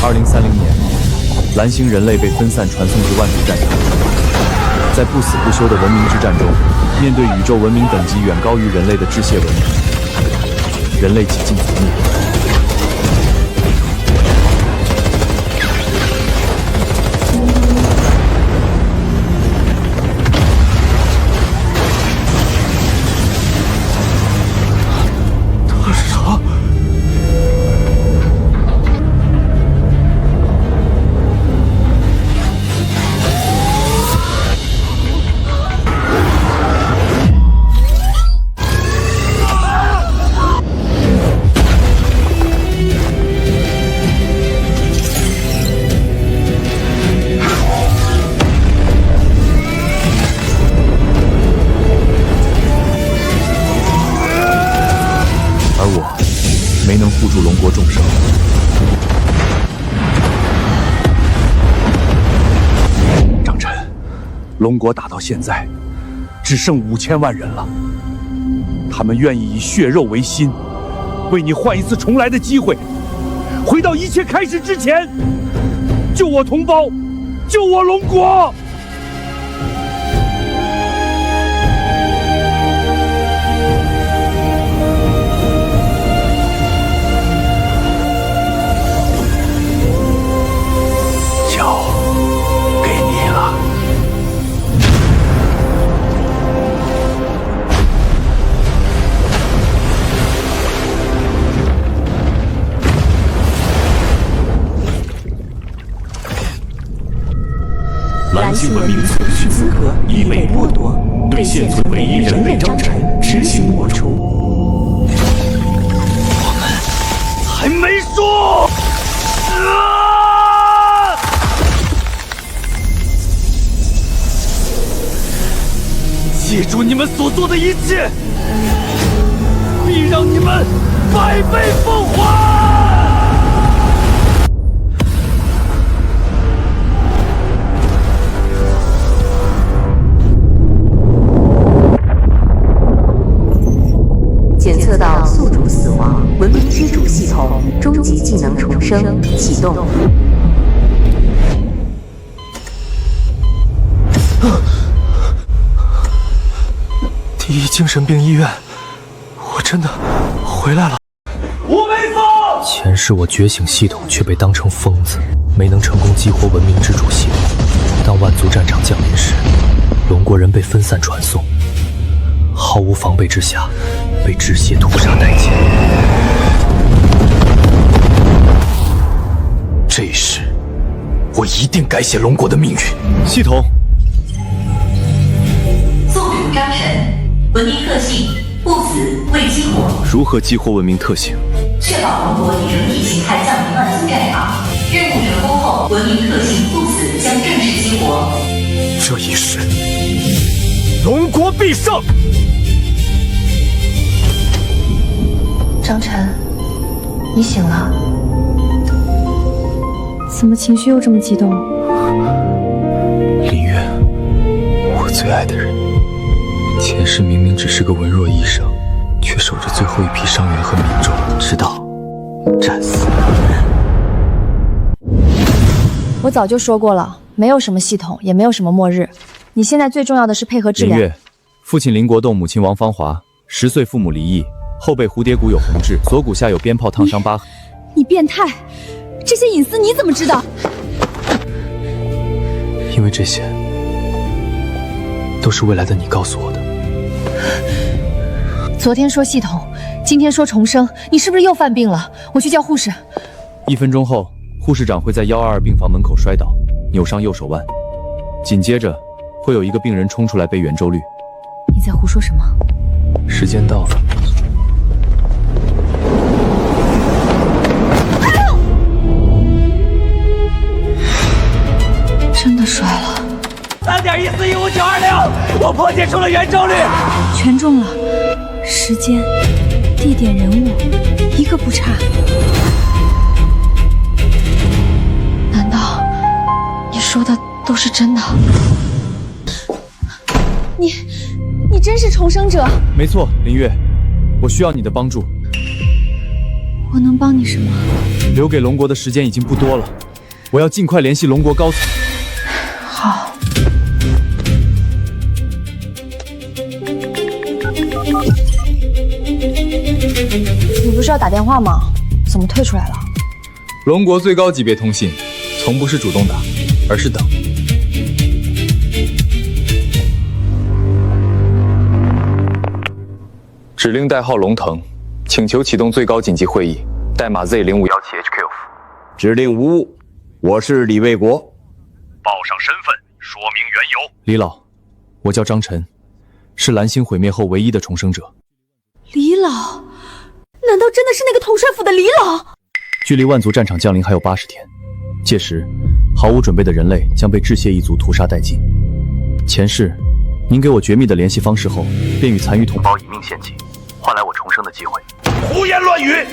2030年，蓝星人类被分散传送至万族战场，在不死不休的文明之战中，面对宇宙文明等级远高于人类的致谢文明，人类几近覆灭。 没能护住龙国众生。张晨，龙国打到现在，只剩5000万人了。他们愿意以血肉为心，为你换一次重来的机会，回到一切开始之前，救我同胞，救我龙国！ 蓝星文明存续资格已被剥夺，对现存唯一人类张晨执行抹除。我们还没输！记住你们所做的一切，必让你们百倍奉还！ 检测到宿主死亡，文明之主系统终极技能重生启动。第一精神病医院，我真的回来了。我没错。前世我觉醒系统却被当成疯子，没能成功激活文明之主系统。当万族战场降临时，龙国人被分散传送，毫无防备之下。 被致谢屠杀殆尽。这一世，我一定改写龙国的命运。系统，宿主张晨，文明特性不死未激活。如何激活文明特性？确保龙国以人体形态降临万族战场。任务成功后，文明特性不死将正式激活。这一世，龙国必胜！ 张晨，你醒了？怎么情绪又这么激动？林月，我最爱的人，前世明明只是个文弱医生，却守着最后一批伤员和民众，直到战死。我早就说过了，没有什么系统，也没有什么末日。你现在最重要的是配合治疗。林月，父亲林国栋，母亲王芳华，10岁父母离异。 后背蝴蝶骨有红痣，左骨下有鞭炮烫伤疤痕。你变态！这些隐私你怎么知道？因为这些都是未来的你告诉我的。昨天说系统，今天说重生，你是不是又犯病了？我去叫护士。1分钟后，护士长会在122病房门口摔倒，扭伤右手腕，紧接着会有一个病人冲出来背圆周率。你在胡说什么？时间到了。 真的摔了3.1415920，我破解出了圆周率，全中了，时间、地点、人物，一个不差。难道你说的都是真的？你真是重生者？没错，林月，我需要你的帮助。我我能帮你什么？留给龙国的时间已经不多了，我要尽快联系龙国高层。好。你不是要打电话吗？怎么退出来了？龙国最高级别通信，从不是主动打，而是等。指令代号龙腾，请求启动最高紧急会议，代码 Z05177HQ。指令无误，我是李卫国。报上身份，说明缘由。李老，我叫张晨，是蓝星毁灭后唯一的重生者。李老，难道真的是那个统帅府的李老？距离万族战场降临还有80天，届时毫无准备的人类将被致谢一族屠杀殆尽。前世，您给我绝密的联系方式后，便与残余同胞以命献祭，换来我重生的机会。胡言乱语！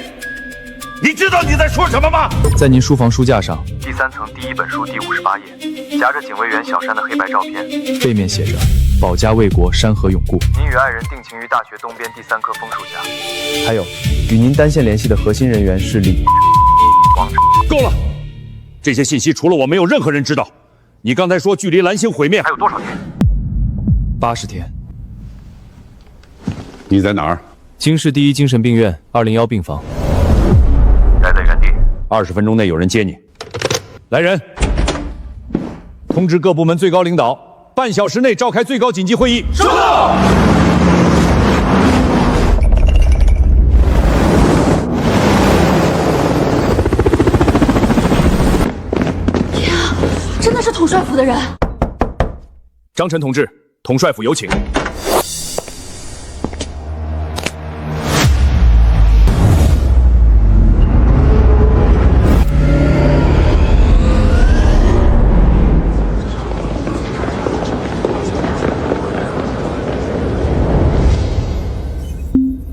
你知道你在说什么吗？在您书房书架上第3层第1本书第58页，夹着警卫员小山的黑白照片，背面写着“保家卫国，山河永固”。您与爱人定情于大学东边第3棵枫树下。还有，与您单线联系的核心人员是李王者。够了，这些信息除了我，没有任何人知道。你刚才说距离蓝星毁灭还有多少天？80天。你在哪儿？京市第1精神病院201病房。待在原地，20分钟内有人接你。来人，通知各部门最高领导，半小时内召开最高紧急会议。收到。天啊，真的是统帅府的人！张晨同志，统帅府有请。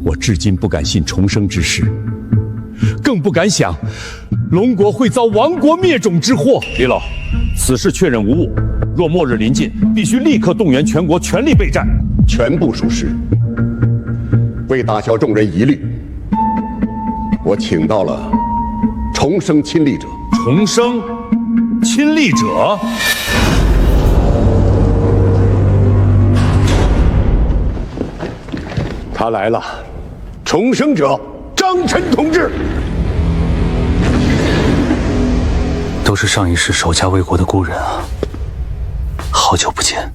我至今不敢信重生之事，更不敢想龙国会遭亡国灭种之祸。李老，此事确认无误，若末日临近，必须立刻动员全国全力备战。全部属实。为打消众人疑虑，我请到了重生亲历者。重生亲历者？他来了，重生者张晨同志。都是上一世守家卫国的故人啊，好久不见。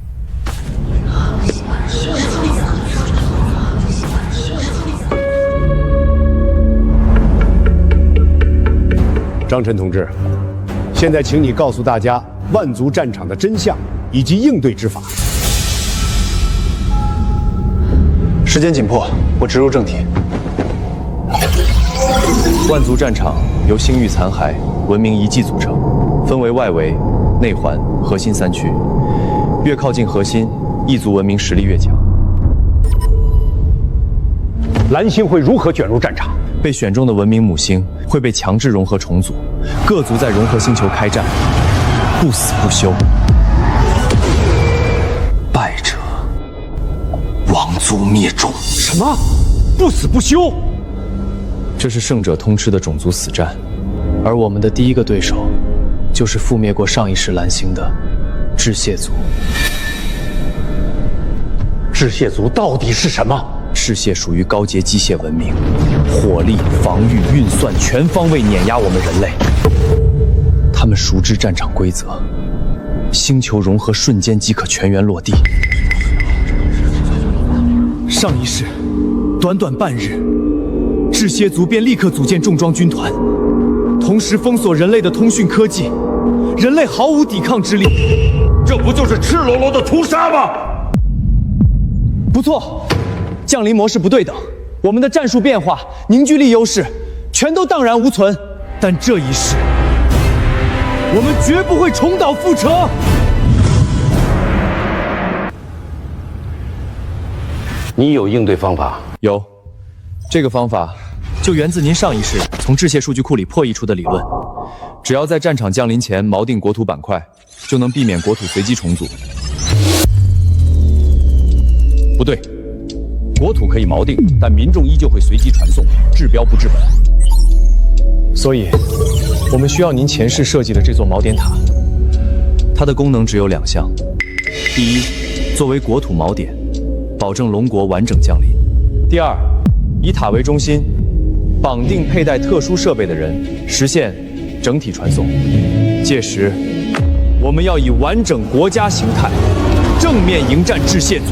张晨同志，现在请你告诉大家万族战场的真相以及应对之法。时间紧迫，我直入正题。万族战场由星域残骸、文明遗迹组成，分为外围、内环、核心3区。越靠近核心，异族文明实力越强。蓝星会如何卷入战场？被选中的文明母星会被强制融合重组，各族在融合星球开战，不死不休。败者亡族灭种。什么？不死不休？这是胜者通吃的种族死战，而我们的第一个对手，就是覆灭过上一世蓝星的致谢族。致谢族到底是什么？致谢属于高阶机械文明，火力、防御、运算全方位碾压我们人类。他们熟知战场规则，星球融合瞬间即可全员落地。上一世，短短半日，致谢族便立刻组建重装军团，同时封锁人类的通讯科技，人类毫无抵抗之力。这不就是赤裸裸的屠杀吗？不错，降临模式不对等，我们的战术变化、凝聚力优势，全都荡然无存。但这一世，我们绝不会重蹈覆辙。你有应对方法？有，这个方法就源自您上一世从致谢数据库里破译出的理论。只要在战场降临前锚定国土板块，就能避免国土随机重组。不对，国土可以锚定，但民众依旧会随机传送，治标不治本。所以，我们需要您前世设计的这座锚点塔。它的功能只有2项：第一，作为国土锚点，保证龙国完整降临；第二，以塔为中心，绑定佩戴特殊设备的人，实现整体传送。届时，我们要以完整国家形态，正面迎战致谢族。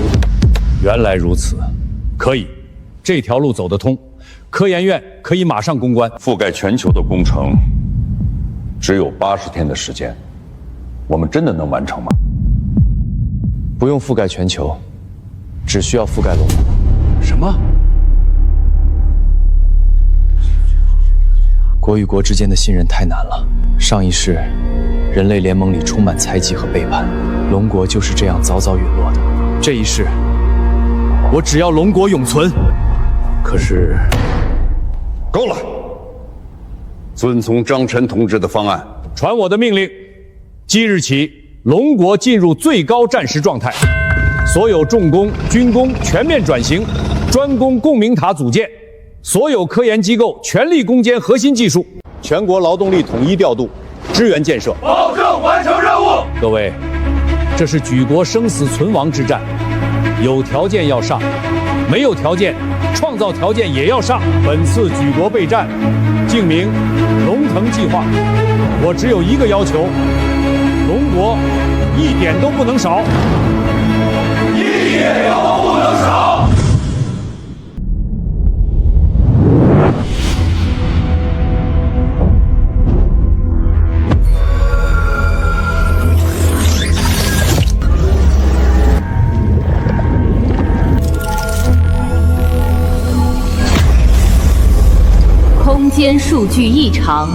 原来如此，可以，这条路走得通。科研院可以马上攻关。覆盖全球的工程只有80天的时间，我们真的能完成吗？不用覆盖全球，只需要覆盖龙国。什么？国与国之间的信任太难了。上一世，人类联盟里充满猜忌和背叛，龙国就是这样早早陨落的。这一世，我只要龙国永存。可是，够了！遵从张晨同志的方案，传我的命令，即日起，龙国进入最高战时状态，所有重工、军工全面转型，专攻共鸣塔组建，所有科研机构全力攻坚核心技术，全国劳动力统一调度，支援建设，保证完成任务。各位，这是举国生死存亡之战，有条件要上，没有条件，创造条件也要上。本次举国备战，敬明龙腾计划，我只有一个要求：龙国一点都不能少，一点都不能少。空间数据异常，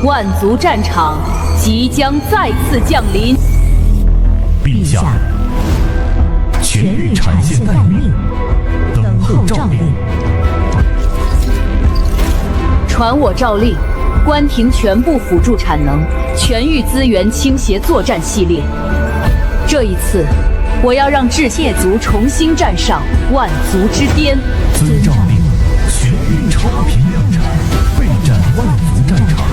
万族战场即将再次降临。陛下，全域产线待命，等候诏令。传我诏令，关停全部辅助产能，全域资源倾斜作战系列。这一次，我要让致谢族重新站上万族之巅。遵诏令，全域超频量产，备战万族战场。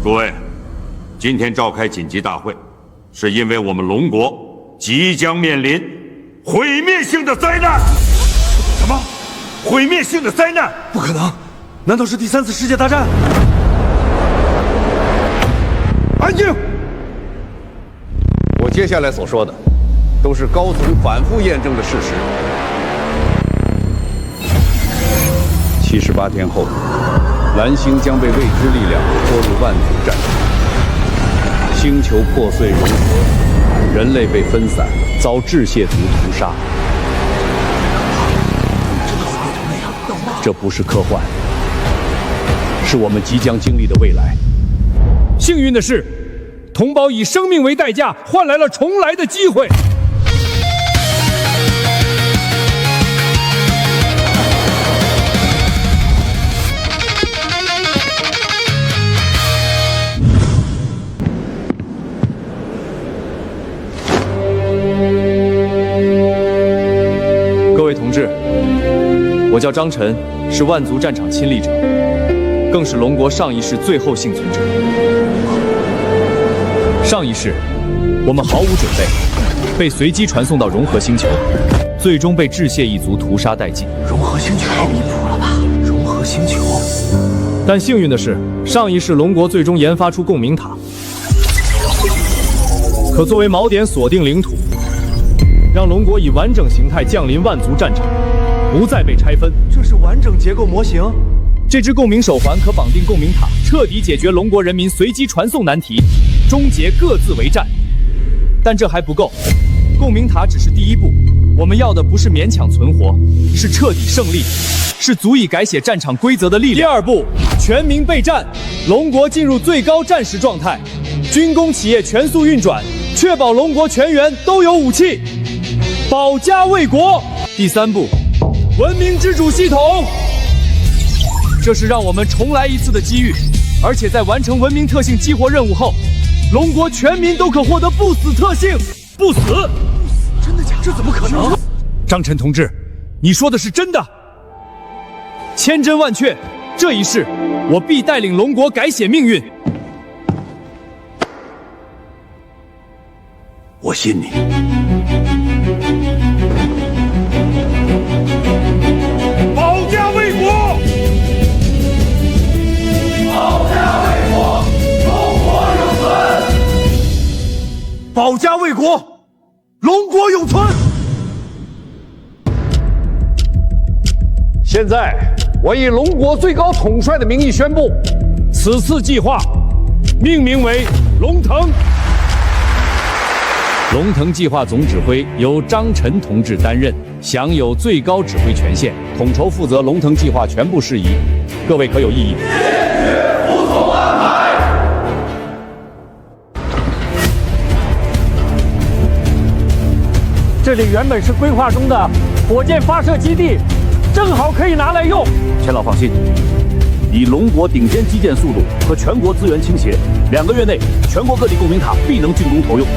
诸位，今天召开紧急大会，是因为我们龙国即将面临毁灭性的灾难。什么？毁灭性的灾难？不可能！难道是第3次世界大战？安静！我接下来所说的，都是高层反复验证的事实。78天后，蓝星将被未知力量拖入万族战场，星球破碎融合，人类被分散，遭致谢族屠杀。这不是科幻，是我们即将经历的未来。幸运的是，同胞以生命为代价换来了重来的机会。各位同志，我叫张晨，是万族战场亲历者，更是龙国上一世最后幸存者。上一世，我们毫无准备，被随机传送到融合星球，最终被致谢一族屠杀殆尽。融合星球太离谱了吧？融合星球。但幸运的是，上一世龙国最终研发出共鸣塔，可作为锚点锁定领土，让龙国以完整形态降临万族战场，不再被拆分。这是完整结构模型。这只共鸣手环可绑定共鸣塔，彻底解决龙国人民随机传送难题，终结各自为战。但这还不够，共鸣塔只是第一步，我们要的不是勉强存活，是彻底胜利，是足以改写战场规则的力量。第二步，全民备战，龙国进入最高战时状态，军工企业全速运转，确保龙国全员都有武器，保家卫国。第三步，文明之主系统。这是让我们重来一次的机遇，而且在完成文明特性激活任务后，龙国全民都可获得不死特性。不死？真的假的？这怎么可能？张晨同志，你说的是真的？千真万确，这一世我必带领龙国改写命运。我信你。保家卫国！保家卫国，龙国永存！保家卫国，龙国永存！现在，我以龙国最高统帅的名义宣布，此次计划命名为龙腾。龙腾计划总指挥由张晨同志担任，享有最高指挥权限，统筹负责龙腾计划全部事宜。各位可有异议？服从安排。这里原本是规划中的火箭发射基地，正好可以拿来用。钱老放心，以龙国顶尖基建速度和全国资源倾斜，2个月内全国各地共鸣塔必能竣工投用。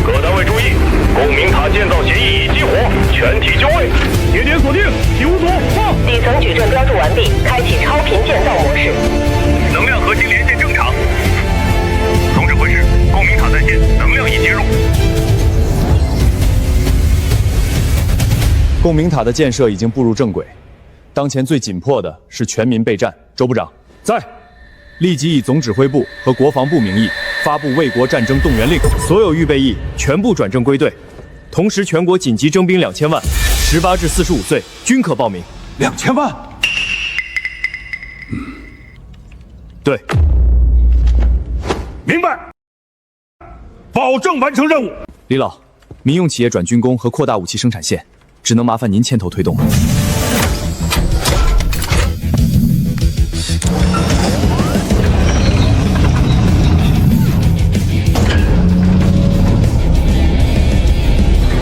各单位注意，共鸣塔建造协议已激活，全体就位，节点锁定，体无所放。底层矩阵标注完毕，开启超频建造模式。能量核心连线正常。总指挥室，共鸣塔在线，能量已接入。共鸣塔的建设已经步入正轨，当前最紧迫的是全民备战。周部长在，立即以总指挥部和国防部名义发布卫国战争动员令，所有预备役全部转正归队。同时，全国紧急征兵2000万，18至45岁均可报名。2000万？对，明白。保证完成任务。李老，民用企业转军工和扩大武器生产线，只能麻烦您牵头推动了。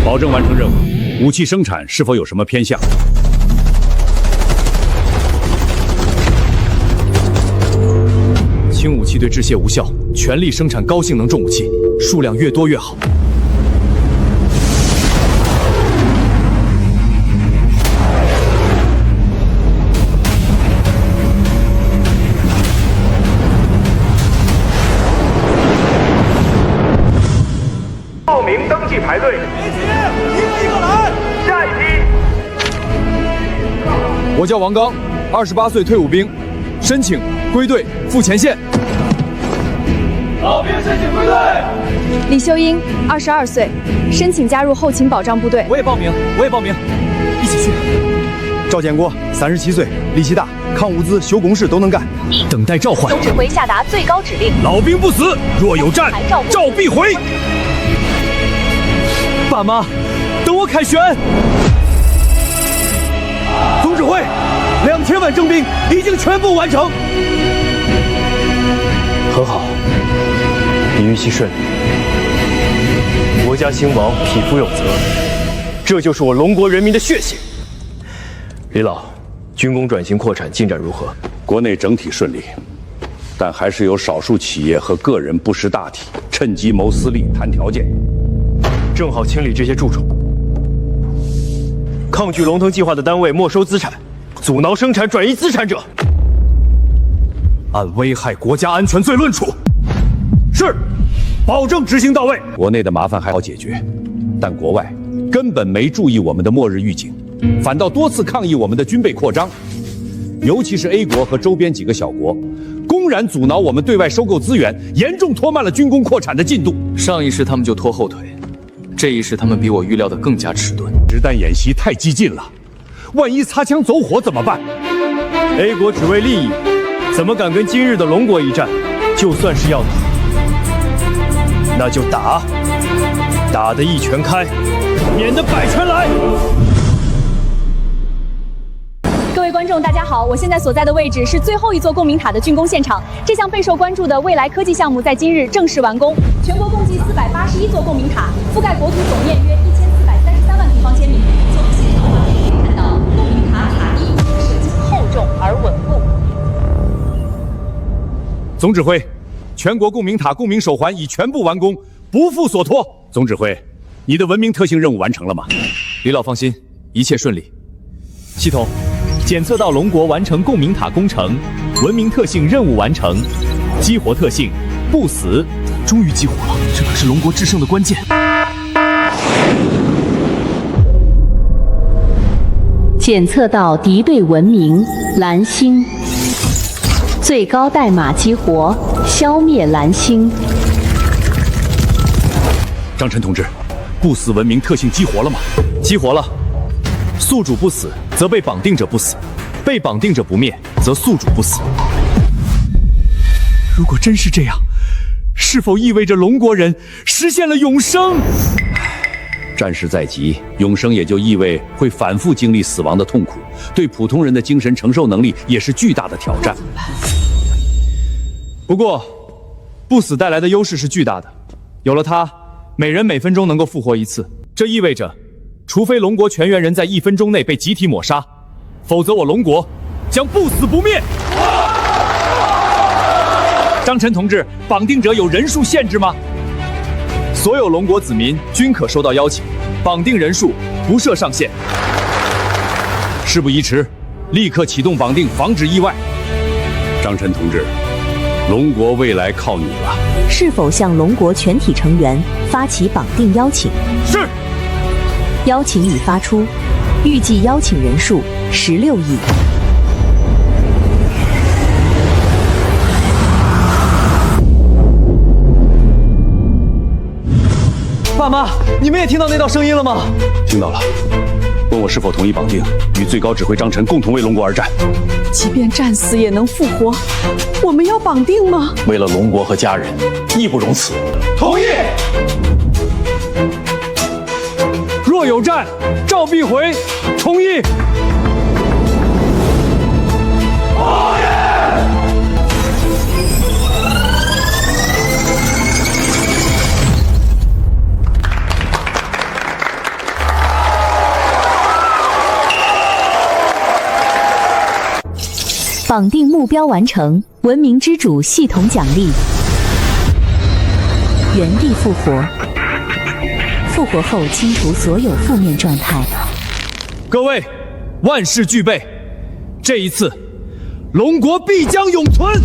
保证完成任务。武器生产是否有什么偏向？轻武器对致谢无效，全力生产高性能重武器，数量越多越好。报名登记排队，一个一个来。下一批。我叫王刚，28岁退伍兵，申请归队赴前线。老兵申请归队。李秀英，22岁，申请加入后勤保障部队。我也报名，一起去。赵建国，37岁，力气大，抗物资、修工事都能干，等待召唤。总指挥下达最高指令：老兵不死，若有战，召必回。爸妈，等我凯旋。总指挥，2000万征兵已经全部完成。很好，你预期顺利，国家兴亡，匹夫有责，这就是我龙国人民的血性。李老，军工转型扩产进展如何？国内整体顺利，但还是有少数企业和个人不识大体，趁机谋私利、谈条件。正好清理这些蛀虫，抗拒龙腾计划的单位没收资产，阻挠生产转移资产者，按危害国家安全罪论处。是，保证执行到位。国内的麻烦还好解决，但国外根本没注意我们的末日预警，反倒多次抗议我们的军备扩张，尤其是 A 国和周边几个小国，公然阻挠我们对外收购资源，严重拖慢了军工扩产的进度。上一世他们就拖后腿，这一世他们比我预料的更加迟钝。实弹演习太激进了，万一擦枪走火怎么办 ？A 国只为利益，怎么敢跟今日的龙国一战？就算是要打，那就打，打得一拳开，免得百拳来。各位观众，大家好，我现在所在的位置是最后一座共鸣塔的竣工现场。这项备受关注的未来科技项目在今日正式完工。全国共计481座共鸣塔，覆盖国土总面约1433万平方千米。从现场可以看到，共鸣塔塔衣设计厚重而稳固。总指挥，全国共鸣塔共鸣手环已全部完工，不负所托。总指挥，你的文明特性任务完成了吗？李老放心，一切顺利。系统检测到龙国完成共鸣塔工程，文明特性任务完成，激活特性不死。终于激活了，这可是龙国制胜的关键。检测到敌对文明蓝星，最高代码激活，消灭蓝星。张晨同志，不死文明特性激活了吗？激活了。宿主不死，则被绑定者不死；被绑定者不灭，则宿主不死。如果真是这样，是否意味着龙国人实现了永生？战事在即，永生也就意味会反复经历死亡的痛苦，对普通人的精神承受能力也是巨大的挑战。不过，不死带来的优势是巨大的，有了它，每人每分钟能够复活一次。这意味着，除非龙国全员人在1分钟内被集体抹杀，否则我龙国将不死不灭。张晨同志，绑定者有人数限制吗？所有龙国子民均可收到邀请，绑定人数不设上限。事不宜迟，立刻启动绑定，防止意外。张晨同志，龙国未来靠你了。是否向龙国全体成员发起绑定邀请？是。邀请已发出，预计邀请人数16亿。爸妈，你们也听到那道声音了吗？听到了。问我是否同意绑定，与最高指挥张晨共同为龙国而战。即便战死也能复活，我们要绑定吗？为了龙国和家人，义不容辞。同意。若有战，召必回。同意。绑定目标完成，文明之主系统奖励。原地复活，复活后清除所有负面状态。各位，万事俱备，这一次，龙国必将永存。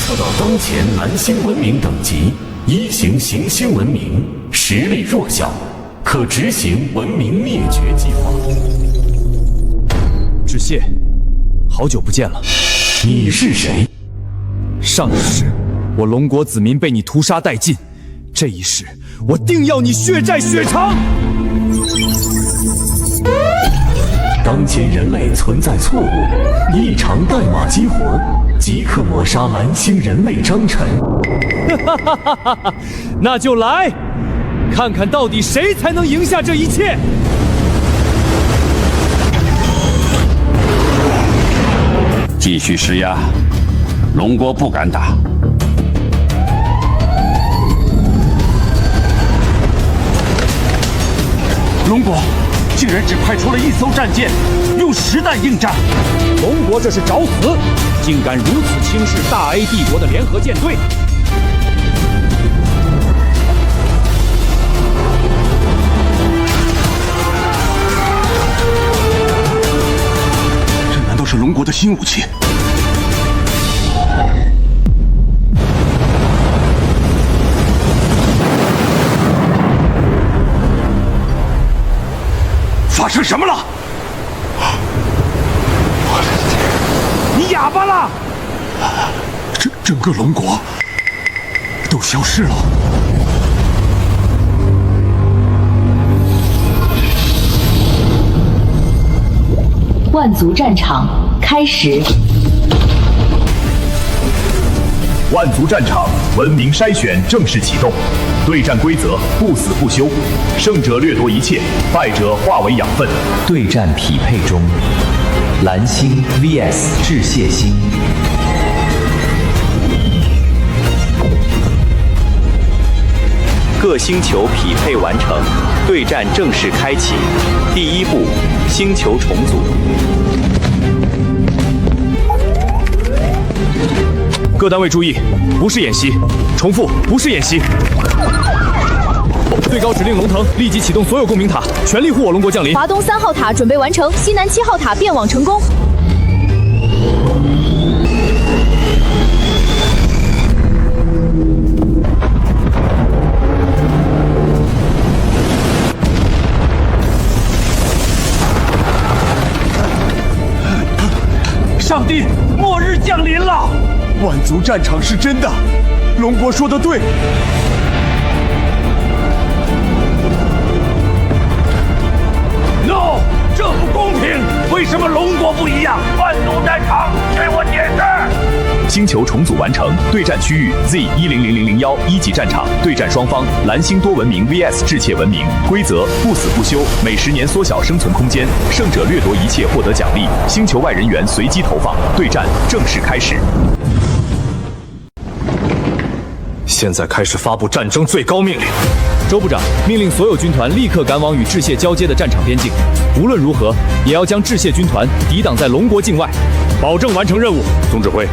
测到当前蓝星文明等级1型行星文明，实力弱小，可执行文明灭绝计划。致谢，好久不见了。你是谁？上一世，我龙国子民被你屠杀殆尽，这一世，我定要你血债血偿。当前人类存在错误，异常代码激活。即刻抹杀蓝星人类张晨。那就来，看看到底谁才能赢下这一切。继续施压，龙国不敢打。龙国竟然只派出了1艘战舰，用实弹应战。龙国这是找死！竟敢如此轻视大 A 帝国的联合舰队！这难道是龙国的新武器？发生什么了？你哑巴了！整个龙国都消失了。万族战场开始。万族战场文明筛选正式启动，对战规则不死不休，胜者掠夺一切，败者化为养分。对战匹配中，蓝星 vs 致谢星。各星球匹配完成，对战正式开启。第一步，星球重组。各单位注意，不是演习，重复，不是演习。最高指令龙腾，立即启动所有共鸣塔，全力护我龙国降临。华东3号塔准备完成，西南7号塔变网成功。上帝，末日降临了！万族战场是真的，龙国说的对。No， 这不公平！为什么龙国不一样？万族战场，给我解释！星球重组完成，对战区域 Z100001一级战场，对战双方蓝星多文明 VS 智切文明，规则不死不休，每10年缩小生存空间，胜者掠夺一切获得奖励，星球外人员随机投放，对战正式开始。现在开始发布战争最高命令。周部长命令所有军团立刻赶往与致谢交接的战场边境，无论如何也要将致谢军团抵挡在龙国境外，保证完成任务。总指挥，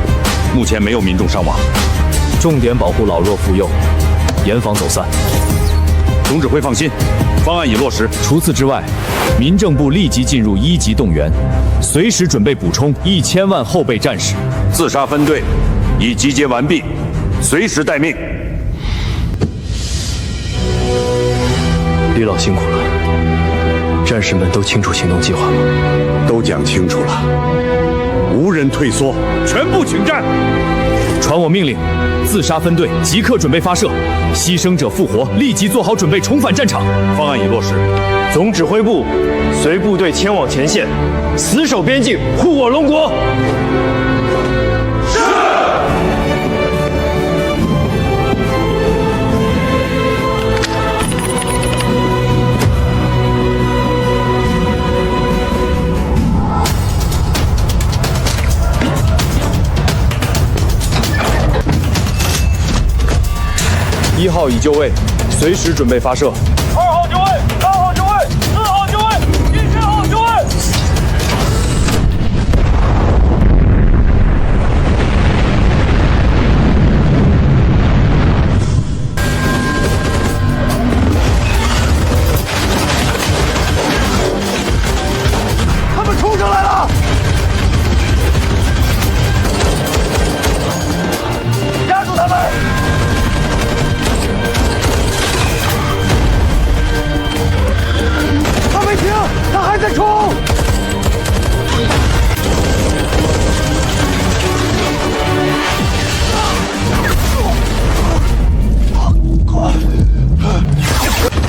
目前没有民众伤亡，重点保护老弱妇幼，严防走散。总指挥放心，方案已落实。除此之外，民政部立即进入1级动员，随时准备补充1000万后备战士。自杀分队已集结完毕，随时待命。李老辛苦了，战士们都清楚行动计划吗？都讲清楚了，无人退缩，全部请战。传我命令，自杀分队即刻准备发射，牺牲者复活，立即做好准备重返战场。方案已落实。总指挥部随部队前往前线，死守边境，护我龙国。1号已就位，随时准备发射。2号就位，3号就位，4号就位，10号就位。他们冲上来了！压住他们！没停，他还在冲！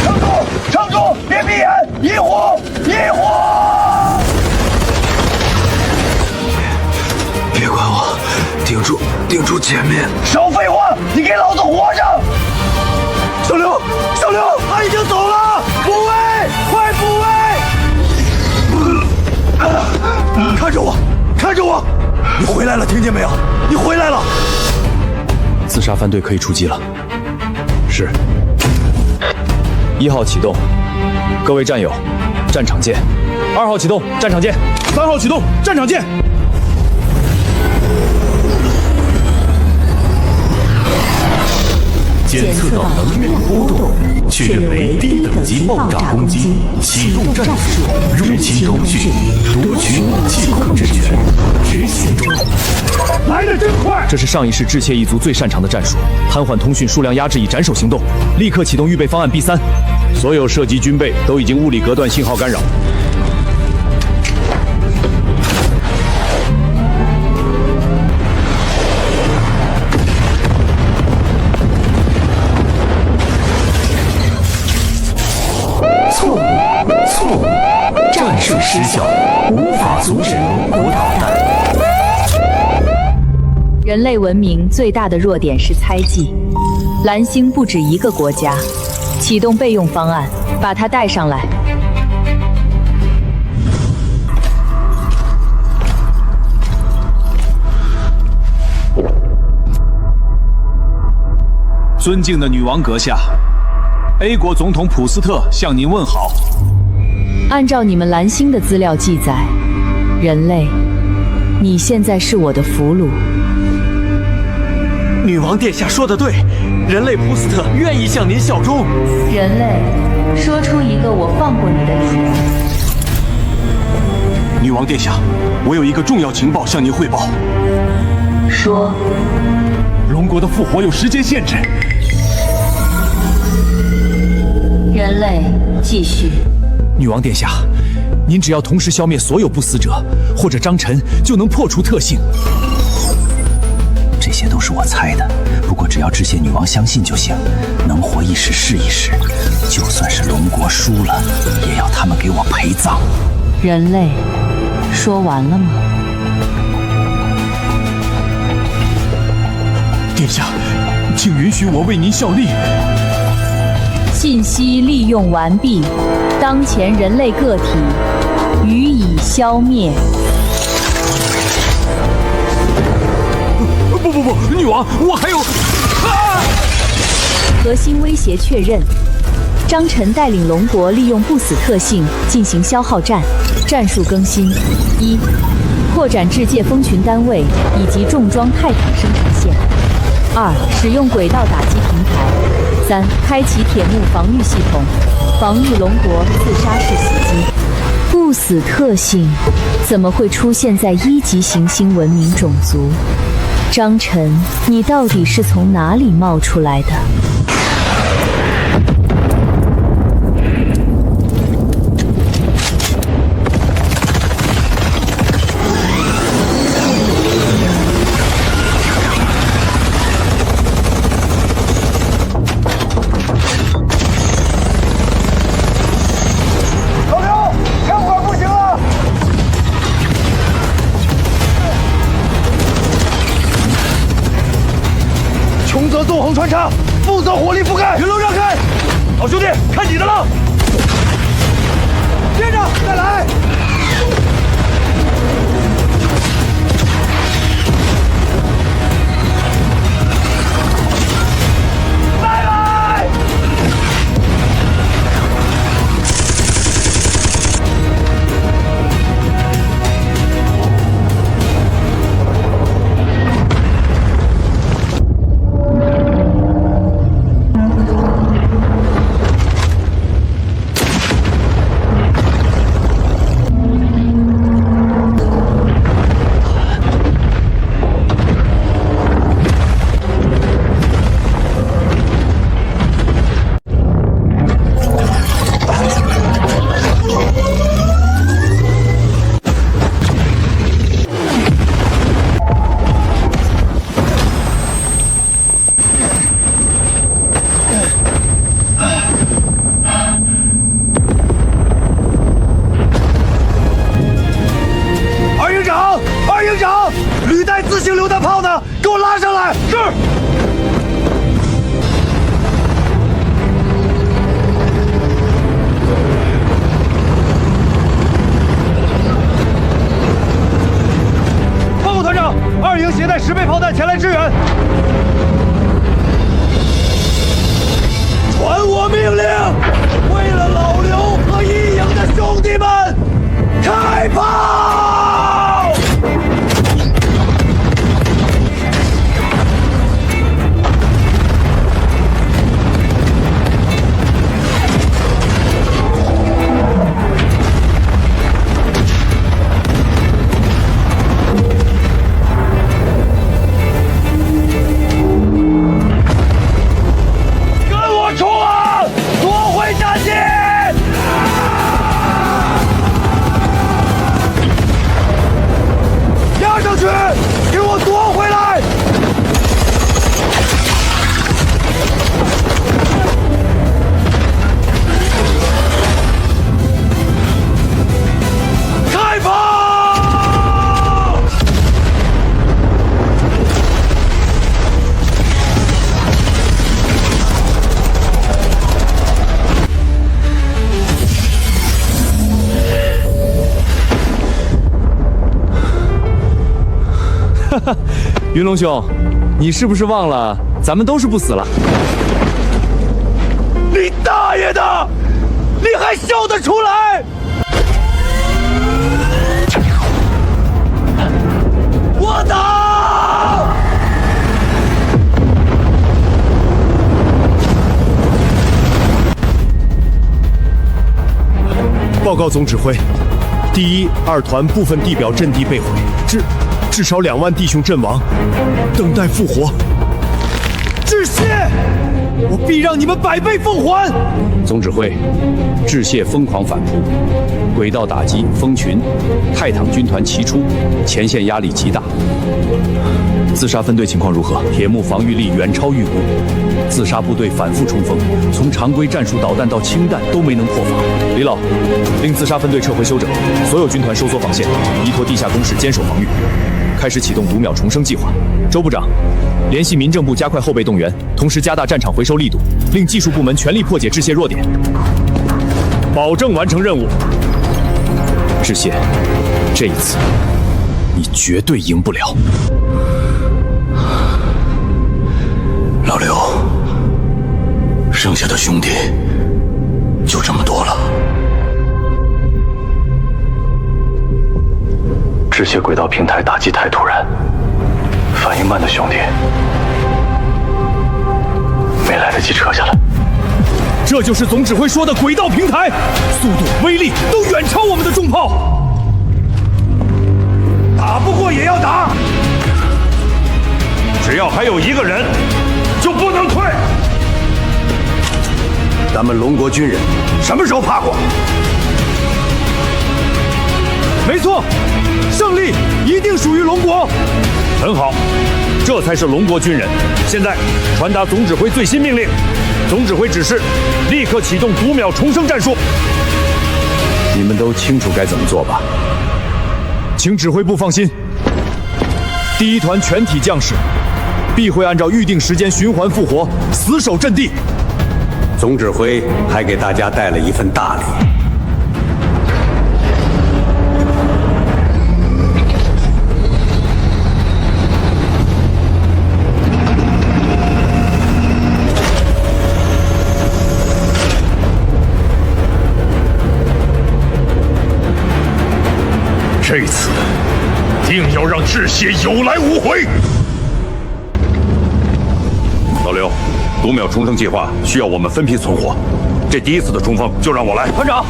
撑住，撑住，别闭眼，一火，一火！别管我，盯住前面！少废话，你给老子活着！小刘，小刘，他已经走了，补位！快补位！看着我，看着我！你回来了，听见没有？你回来了！自杀分队可以出击了。是。1号启动，各位战友，战场见。2号启动，战场见。3号启动，战场见。检测到能源波动，确认为低等级爆炸攻击，启动战术，入侵通讯，夺取武器控制权，执行中。来得真快！这是上一世致谢一族最擅长的战术，瘫痪通讯，数量压制以斩首行动。立刻启动预备方案 B3，所有涉及军备都已经物理隔断信号干扰。错误，战术失效，无法阻止龙国导弹。人类文明最大的弱点是猜忌，蓝星不止一个国家，启动备用方案，把它带上来。尊敬的女王阁下， A 国总统普斯特向您问好。按照你们蓝星的资料记载，人类，你现在是我的俘虏。女王殿下说的对，人类普斯特愿意向您效忠。人类，说出一个我放过你的理由。女王殿下，我有一个重要情报向您汇报。说。龙国的复活有时间限制。人类，继续。女王殿下，您只要同时消灭所有不死者，或者张晨，就能破除特性。这些都是我猜的，不过只要致谢女王相信就行，能活一时是一时。就算是龙国输了，也要他们给我陪葬。人类，说完了吗？殿下，请允许我为您效力。信息利用完毕，当前人类个体予以消灭。不，女王，我还有。核心威胁确认。张晨带领龙国利用不死特性进行消耗战，战术更新：一、扩展至界蜂群单位以及重装泰坦生产线；二、使用轨道打击平台；三、开启铁幕防御系统，防御龙国自杀式袭击。不死特性怎么会出现在1级行星文明种族？张晨，你到底是从哪里冒出来的？纵横穿插，负责火力覆盖，云龙让开。好兄弟，看你的了！接着再来。再来！履带自行榴弹炮呢？给我拉上来！是。报告团长，2营携带10倍炮弹前来支援。传我命令，为了老刘和1营的兄弟们，开炮！给我夺回来！开炮！哈哈，云龙兄，你是不是忘了咱们都是不死了？你大了，你还笑得出来？我打！报告总指挥，第一、二团部分地表阵地被毁，至少2万弟兄阵亡，等待复活。致谢！我必让你们百倍奉还！总指挥，致谢疯狂反扑，轨道打击蜂群、泰坦军团齐出，前线压力极大。自杀分队情况如何？铁幕防御力远超预估，自杀部队反复冲锋，从常规战术导弹到氢弹都没能破防。李老，令自杀分队撤回休整，所有军团收缩防线，依托地下工事坚守防御，开始启动读秒重生计划。周部长，联系民政部加快后备动员，同时加大战场回收力度，令技术部门全力破解致谢弱点，保证完成任务。致谢，这一次你绝对赢不了。老刘，剩下的兄弟就这么多了。致谢轨道平台打击太突然，反应慢的兄弟没来得及撤下来。这就是总指挥说的轨道平台，速度、威力都远超我们的重炮。打不过也要打，只要还有一个人，就不能退。咱们龙国军人什么时候怕过？没错，胜利一定属于龙国。很好，这才是龙国军人。现在传达总指挥最新命令，总指挥指示，立刻启动读秒重生战术。你们都清楚该怎么做吧？请指挥部放心，第一团全体将士必会按照预定时间循环复活，死守阵地。总指挥还给大家带了一份大礼。这次定要让致谢有来无回。老刘，读秒重生计划需要我们分批存活，这第一次的冲锋就让我来。团长，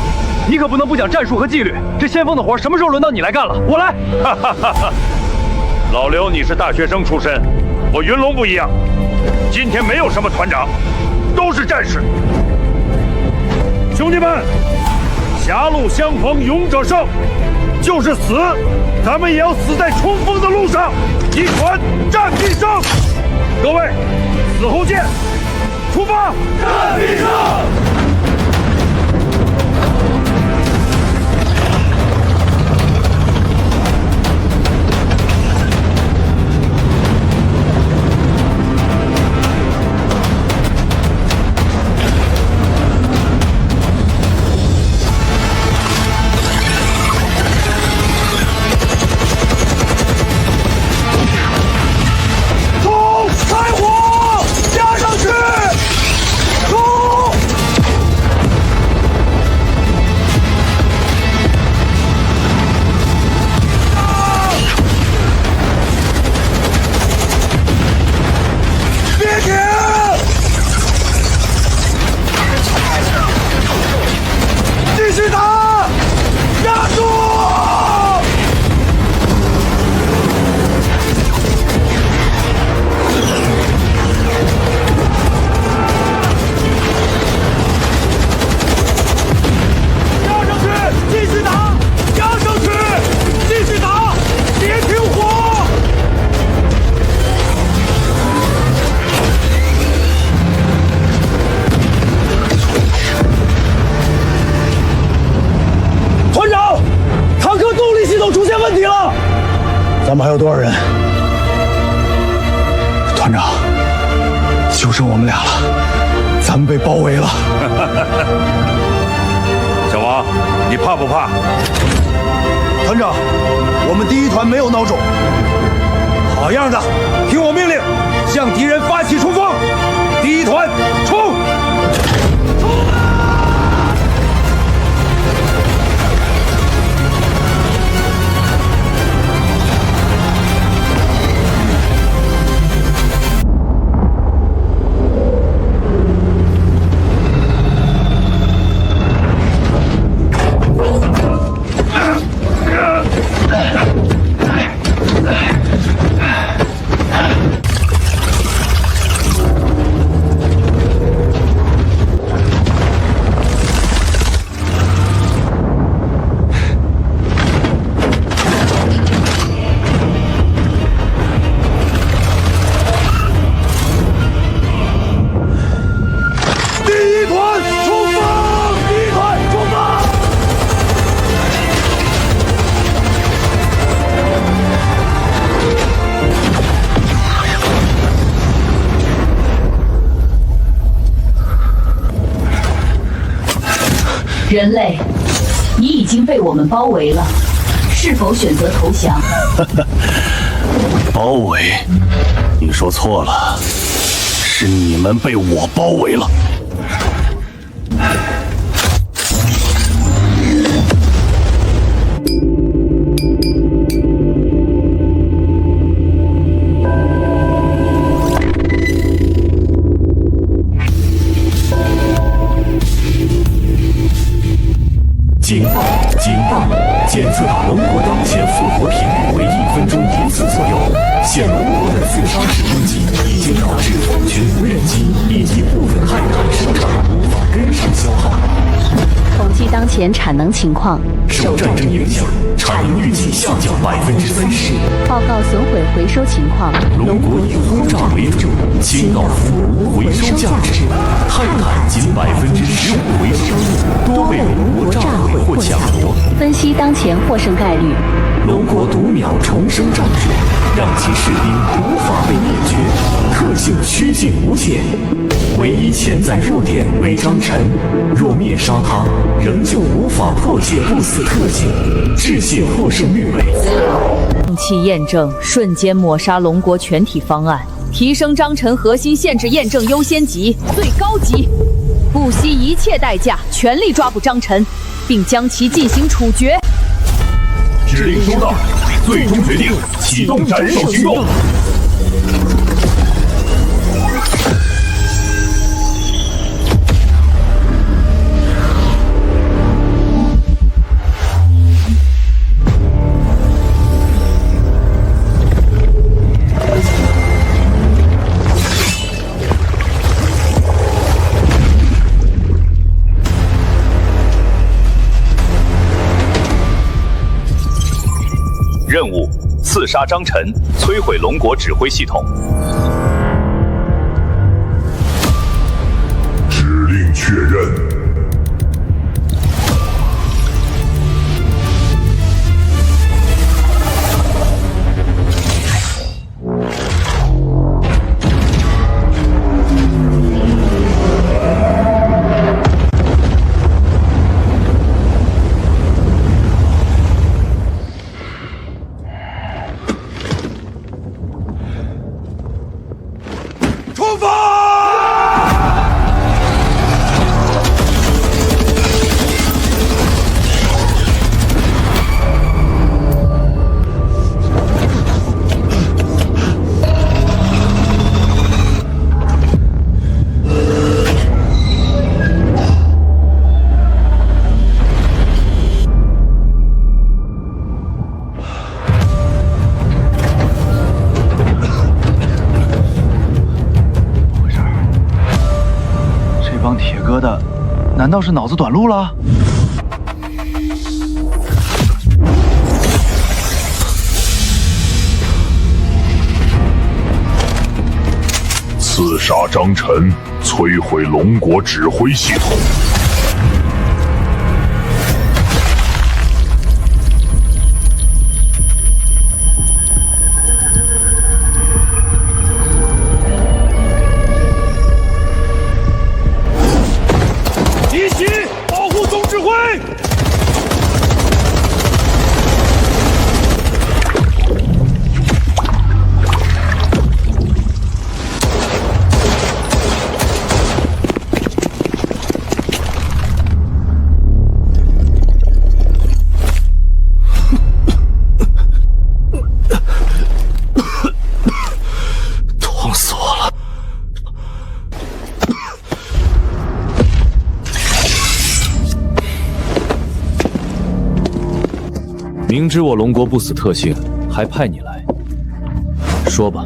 你可不能不讲战术和纪律，这先锋的活什么时候轮到你来干了？我来。老刘，你是大学生出身，我云龙不一样，今天没有什么团长，都是战士。兄弟们，狭路相逢勇者胜，就是死，咱们也要死在冲锋的路上。一团战必胜，各位，死后见，出发！战必胜！咱们还有多少人？团长，就剩我们俩了，咱们被包围了。小王，你怕不怕？团长，我们第一团没有孬种。好样的，听我命令，向敌人发起冲锋！第一团冲！冲啊！人类，你已经被我们包围了，是否选择投降？包围？你说错了，是你们被我包围了。警报！警报！检测到龙国当前复活频率为1分钟1次左右，现龙国的自杀式攻击已经导致蜂群无人机以及部分汉坦生产无法跟上消耗。统计当前产能情况，受战争影响，产能预计下降30%。报告损毁回收情况。龙国以轰炸为主，清道夫无回收价值，泰坦仅15%回收，多被龙国炸毁或抢夺。分析当前获胜概率。龙国读秒重生战术，让其士兵无法被灭绝，特性趋近无解。唯一潜在弱点为张晨，若灭杀他，仍旧无法破解不死特性，致谢获胜率为。空气验证瞬间抹杀龙国全体方案，提升章程核心限制验证优先级最高级，不惜一切代价全力抓捕章程，并将其进行处决。指令收到，最终决定启动斩首行动。任务：刺杀张晨，摧毁龙国指挥系统。指令确认。难道是脑子短路了？刺杀张晨，摧毁龙国指挥系统。明知我龙国不死特性，还派你来，说吧，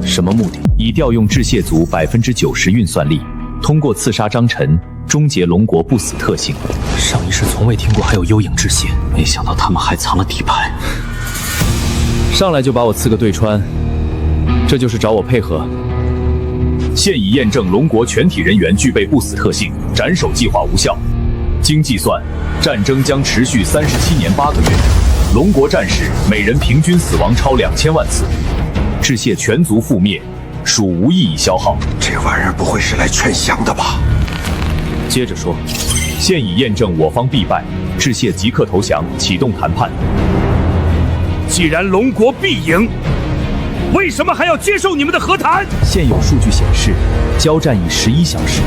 什么目的？以调用致谢族90%运算力，通过刺杀张晨，终结龙国不死特性。上一世从未听过还有幽影致谢，没想到他们还藏了底牌。上来就把我刺个对穿，这就是找我配合？现已验证龙国全体人员具备不死特性，斩首计划无效。经计算，战争将持续37年8个月。龙国战士每人平均死亡超2000万次，致谢全族覆灭，属无意义消耗。这玩意儿不会是来劝降的吧？接着说，现已验证我方必败，致谢即刻投降，启动谈判。既然龙国必赢，为什么还要接受你们的和谈？现有数据显示，交战已11小时，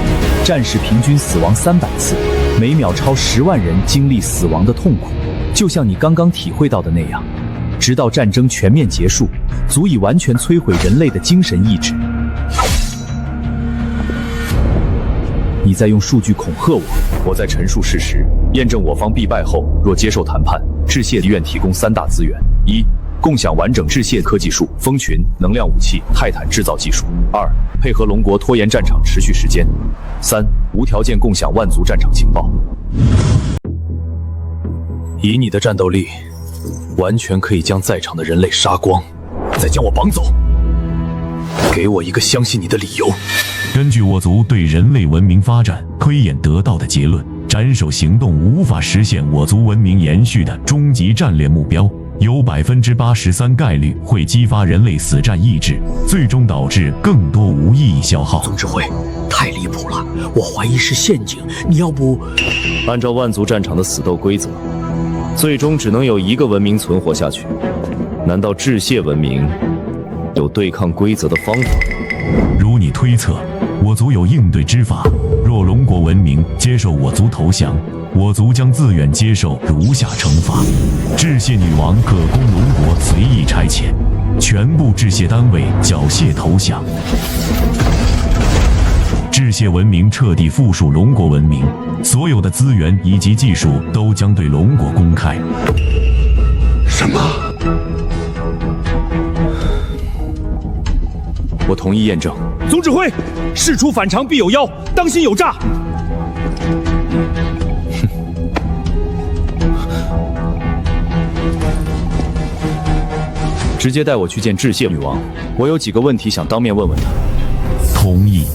战士平均死亡300次，每秒超10万人经历死亡的痛苦，就像你刚刚体会到的那样。直到战争全面结束，足以完全摧毁人类的精神意志。你在用数据恐吓我？我在陈述事实，验证我方必败后，若接受谈判，致谢愿提供3大资源：一、共享完整致谢科技术、蜂群、能量武器、泰坦制造技术；二、配合龙国拖延战场持续时间；三、无条件共享万族战场情报。以你的战斗力，完全可以将在场的人类杀光，再将我绑走。给我一个相信你的理由。根据我族对人类文明发展推演得到的结论，斩首行动无法实现我族文明延续的终极战略目标，有83%概率会激发人类死战意志，最终导致更多无意义消耗。总指挥，太离谱了，我怀疑是陷阱，你要不……按照万族战场的死斗规则，最终只能有一个文明存活下去。难道致谢文明有对抗规则的方法？如你推测，我族有应对之法。若龙国文明接受我族投降，我族将自愿接受如下惩罚：致谢女王可供龙国随意差遣，全部致谢单位缴械投降。致谢文明彻底附属龙国文明，所有的资源以及技术都将对龙国公开。什么？我同意验证。总指挥，事出反常必有妖，当心有诈。直接带我去见致谢女王，我有几个问题想当面问问她。同意。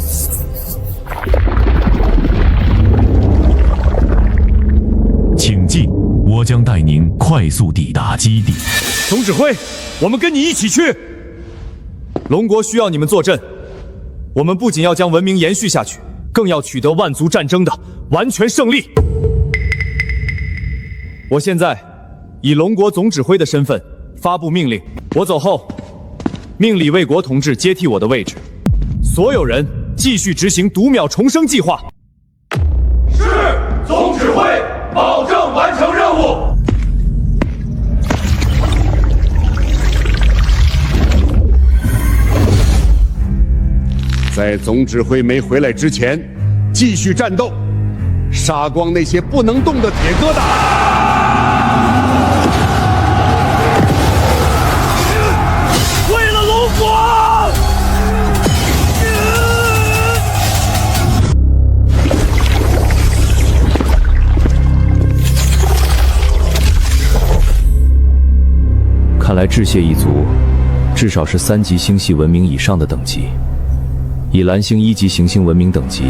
请进，我将带您快速抵达基地。总指挥，我们跟你一起去。龙国需要你们坐镇，我们不仅要将文明延续下去，更要取得万族战争的完全胜利。我现在以龙国总指挥的身份发布命令，我走后，命李卫国同志接替我的位置，所有人继续执行读秒重生计划。是，总指挥，保证完成任务。在总指挥没回来之前，继续战斗，杀光那些不能动的铁疙瘩。为了龙国！看来致谢一族至少是3级星系文明以上的等级。以蓝星1级行星文明等级，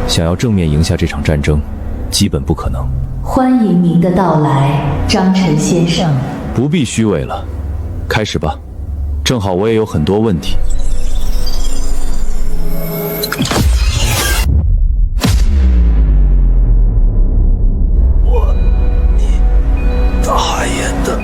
想要正面赢下这场战争，基本不可能。欢迎您的到来，张晨先生。不必虚伪了，开始吧。正好我也有很多问题。你大爷的！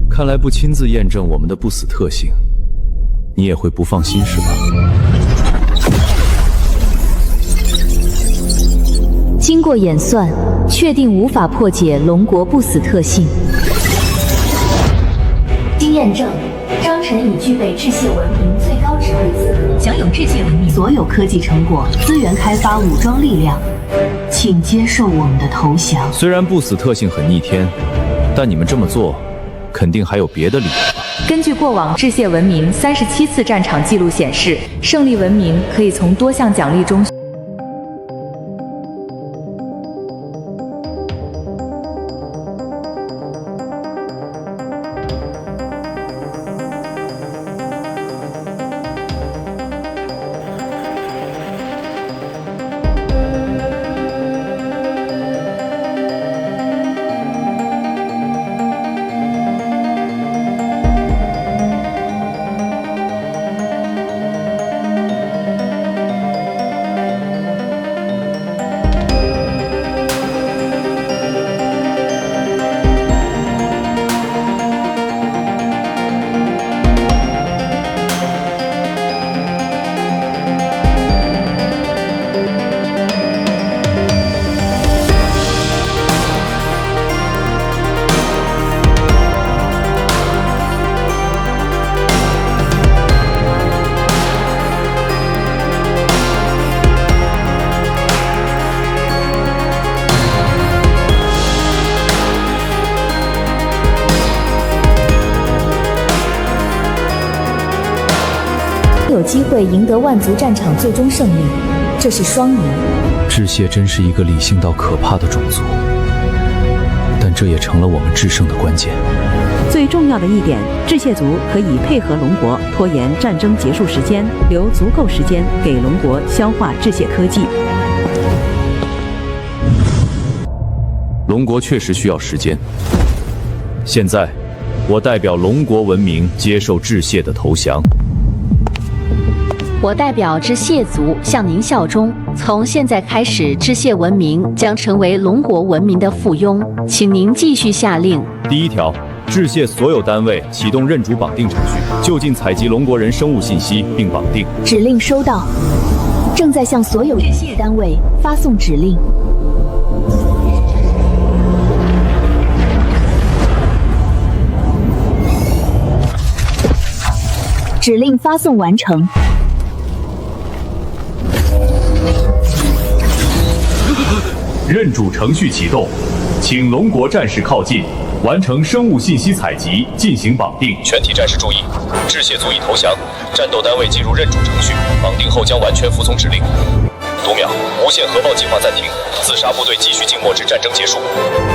看来不亲自验证我们的不死特性，你也会不放心是吧？经过演算，确定无法破解龙国不死特性。经验证，张晨已具备致谢文明最高指挥资格，享有致谢文明所有科技成果、资源开发、武装力量，请接受我们的投降。虽然不死特性很逆天，但你们这么做肯定还有别的理由吧？根据过往致谢文明37次战场记录显示，胜利文明可以从多项奖励中。有机会赢得万族战场最终胜利，这是双赢。致谢真是一个理性到可怕的种族，但这也成了我们制胜的关键。最重要的一点，致谢族可以配合龙国拖延战争结束时间，留足够时间给龙国消化致谢科技。龙国确实需要时间。现在，我代表龙国文明接受致谢的投降。我代表致谢族向您效忠。从现在开始，致谢文明将成为龙国文明的附庸，请您继续下令。第一条，致谢所有单位启动认主绑定程序，就近采集龙国人生物信息并绑定。指令收到，正在向所有致谢单位发送指令。指令发送完成。认主程序启动，请龙国战士靠近，完成生物信息采集，进行绑定。全体战士注意，致谢族已投降，战斗单位进入认主程序，绑定后将完全服从指令。读秒，无限核爆计划暂停，自杀部队继续静默至战争结束。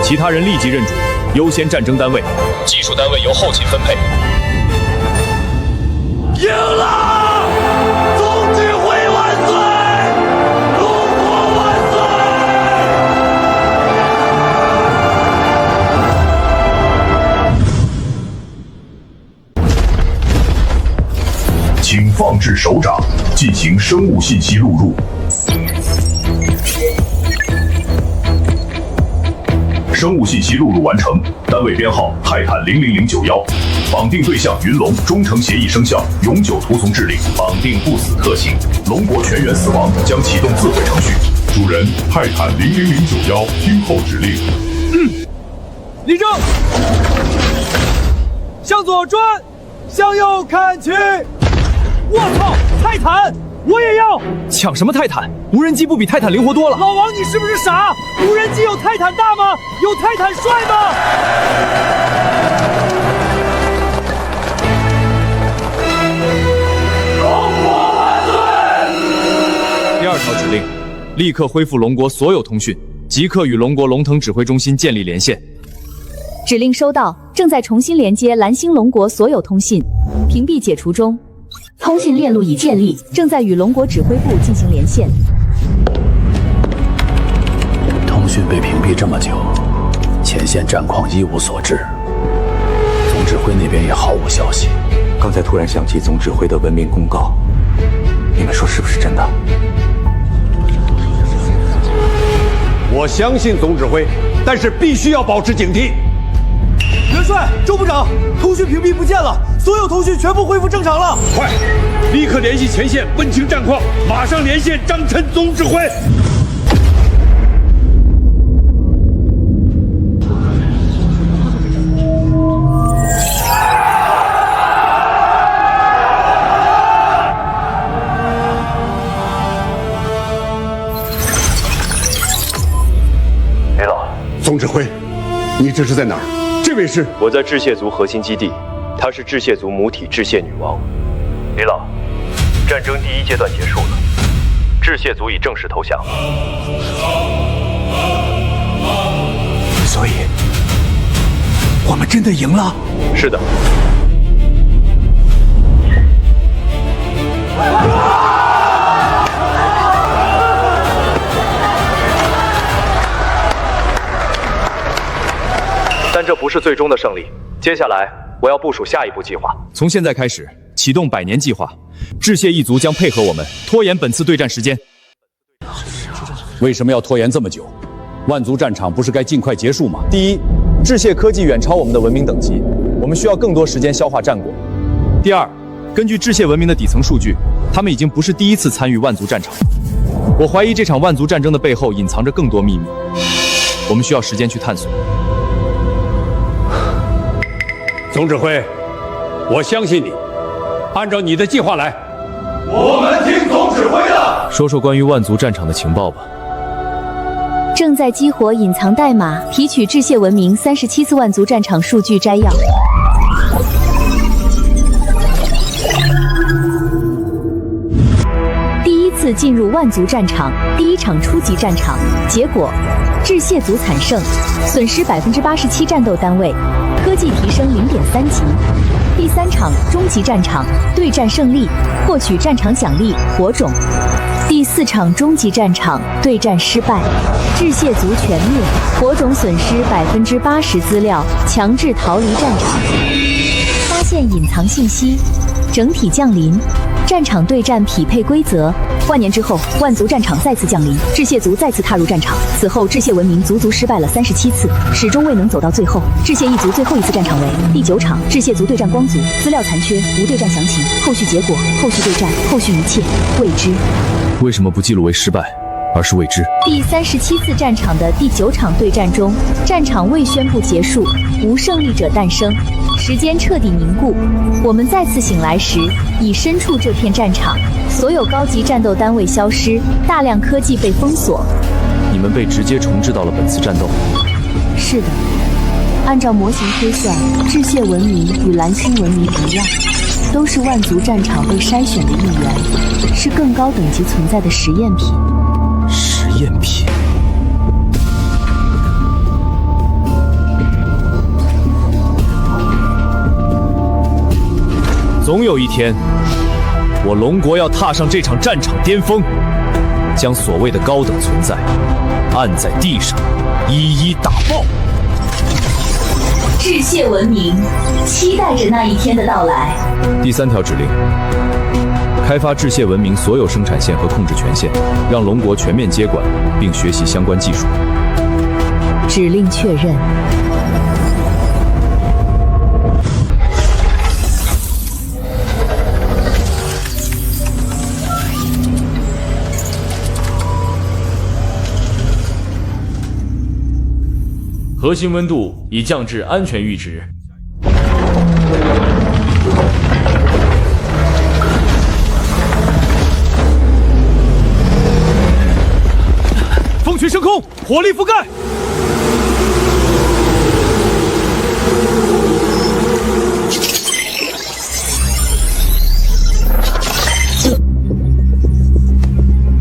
其他人立即认主，优先战争单位，技术单位由后勤分配。赢了！总指挥万岁！龙国万岁！请放置手掌，进行生物信息录入。生物信息录入完成，单位编号泰坦00091，绑定对象云龙，忠诚协议生效，永久服从指令，绑定不死特性，龙国全员死亡将启动自毁程序。主人泰坦00091，听候指令。立正，向左转，向右看齐。我操，泰坦！我也要！抢什么泰坦？无人机不比泰坦灵活多了。老王，你是不是傻？无人机有泰坦大吗？有泰坦帅吗？龙国万岁！第二条指令，立刻恢复龙国所有通讯，即刻与龙国龙腾指挥中心建立连线。指令收到，正在重新连接蓝星龙国所有通信，屏蔽解除中。通信链路已建立，正在与龙国指挥部进行连线。通讯被屏蔽这么久，前线战况一无所知，总指挥那边也毫无消息。刚才突然想起总指挥的文明公告，你们说是不是真的？我相信总指挥，但是必须要保持警惕。元帅、周部长，通讯屏蔽不见了，所有通讯全部恢复正常了。快，立刻联系前线，问清战况，马上连线张琛总指挥。李老，总指挥，你这是在哪儿？这位是？我在致谢族核心基地，她是致谢族母体致谢女王。李老，战争第一阶段结束了，致谢族已正式投降。所以，我们真的赢了？是的。但这不是最终的胜利。接下来，我要部署下一步计划。从现在开始，启动100年计划。致谢一族将配合我们，拖延本次对战时间。为什么要拖延这么久？万族战场不是该尽快结束吗？第一，致谢科技远超我们的文明等级，我们需要更多时间消化战果。第二，根据致谢文明的底层数据，他们已经不是第一次参与万族战场。我怀疑这场万族战争的背后隐藏着更多秘密，我们需要时间去探索。总指挥，我相信你，按照你的计划来。我们听总指挥的。说说关于万族战场的情报吧。正在激活隐藏代码，提取致谢文明37次万族战场数据摘要。次进入万族战场，第一场初级战场，结果致谢族惨胜，损失87%战斗单位，科技提升0.3级。第3场终极战场，对战胜利，获取战场奖励火种。第4场终极战场，对战失败，致谢族全灭，火种损失80%资料，强制逃离战场。发现隐藏信息，整体降临。战场对战匹配规则。万年之后，万族战场再次降临，致谢族再次踏入战场。此后，致谢文明足足失败了37次，始终未能走到最后。致谢一族最后一次战场为第9场，致谢族对战光族。资料残缺，无对战详情。后续结果、后续对战、后续一切未知。为什么不记录为失败，而是未知？第37次战场的第9场对战中，战场未宣布结束，无胜利者诞生。时间彻底凝固，我们再次醒来时，已身处这片战场。所有高级战斗单位消失，大量科技被封锁。你们被直接重置到了本次战斗。是的，按照模型推算，致谢文明与蓝星文明一样，都是万族战场被筛选的一员，是更高等级存在的实验品。实验品。总有一天，我龙国要踏上这场战场巅峰，将所谓的高等存在按在地上，一一打爆。致谢文明，期待着那一天的到来。第3条指令：开发致谢文明所有生产线和控制权限，让龙国全面接管并学习相关技术。指令确认。核心温度已降至安全阈值。风群升空，火力覆盖。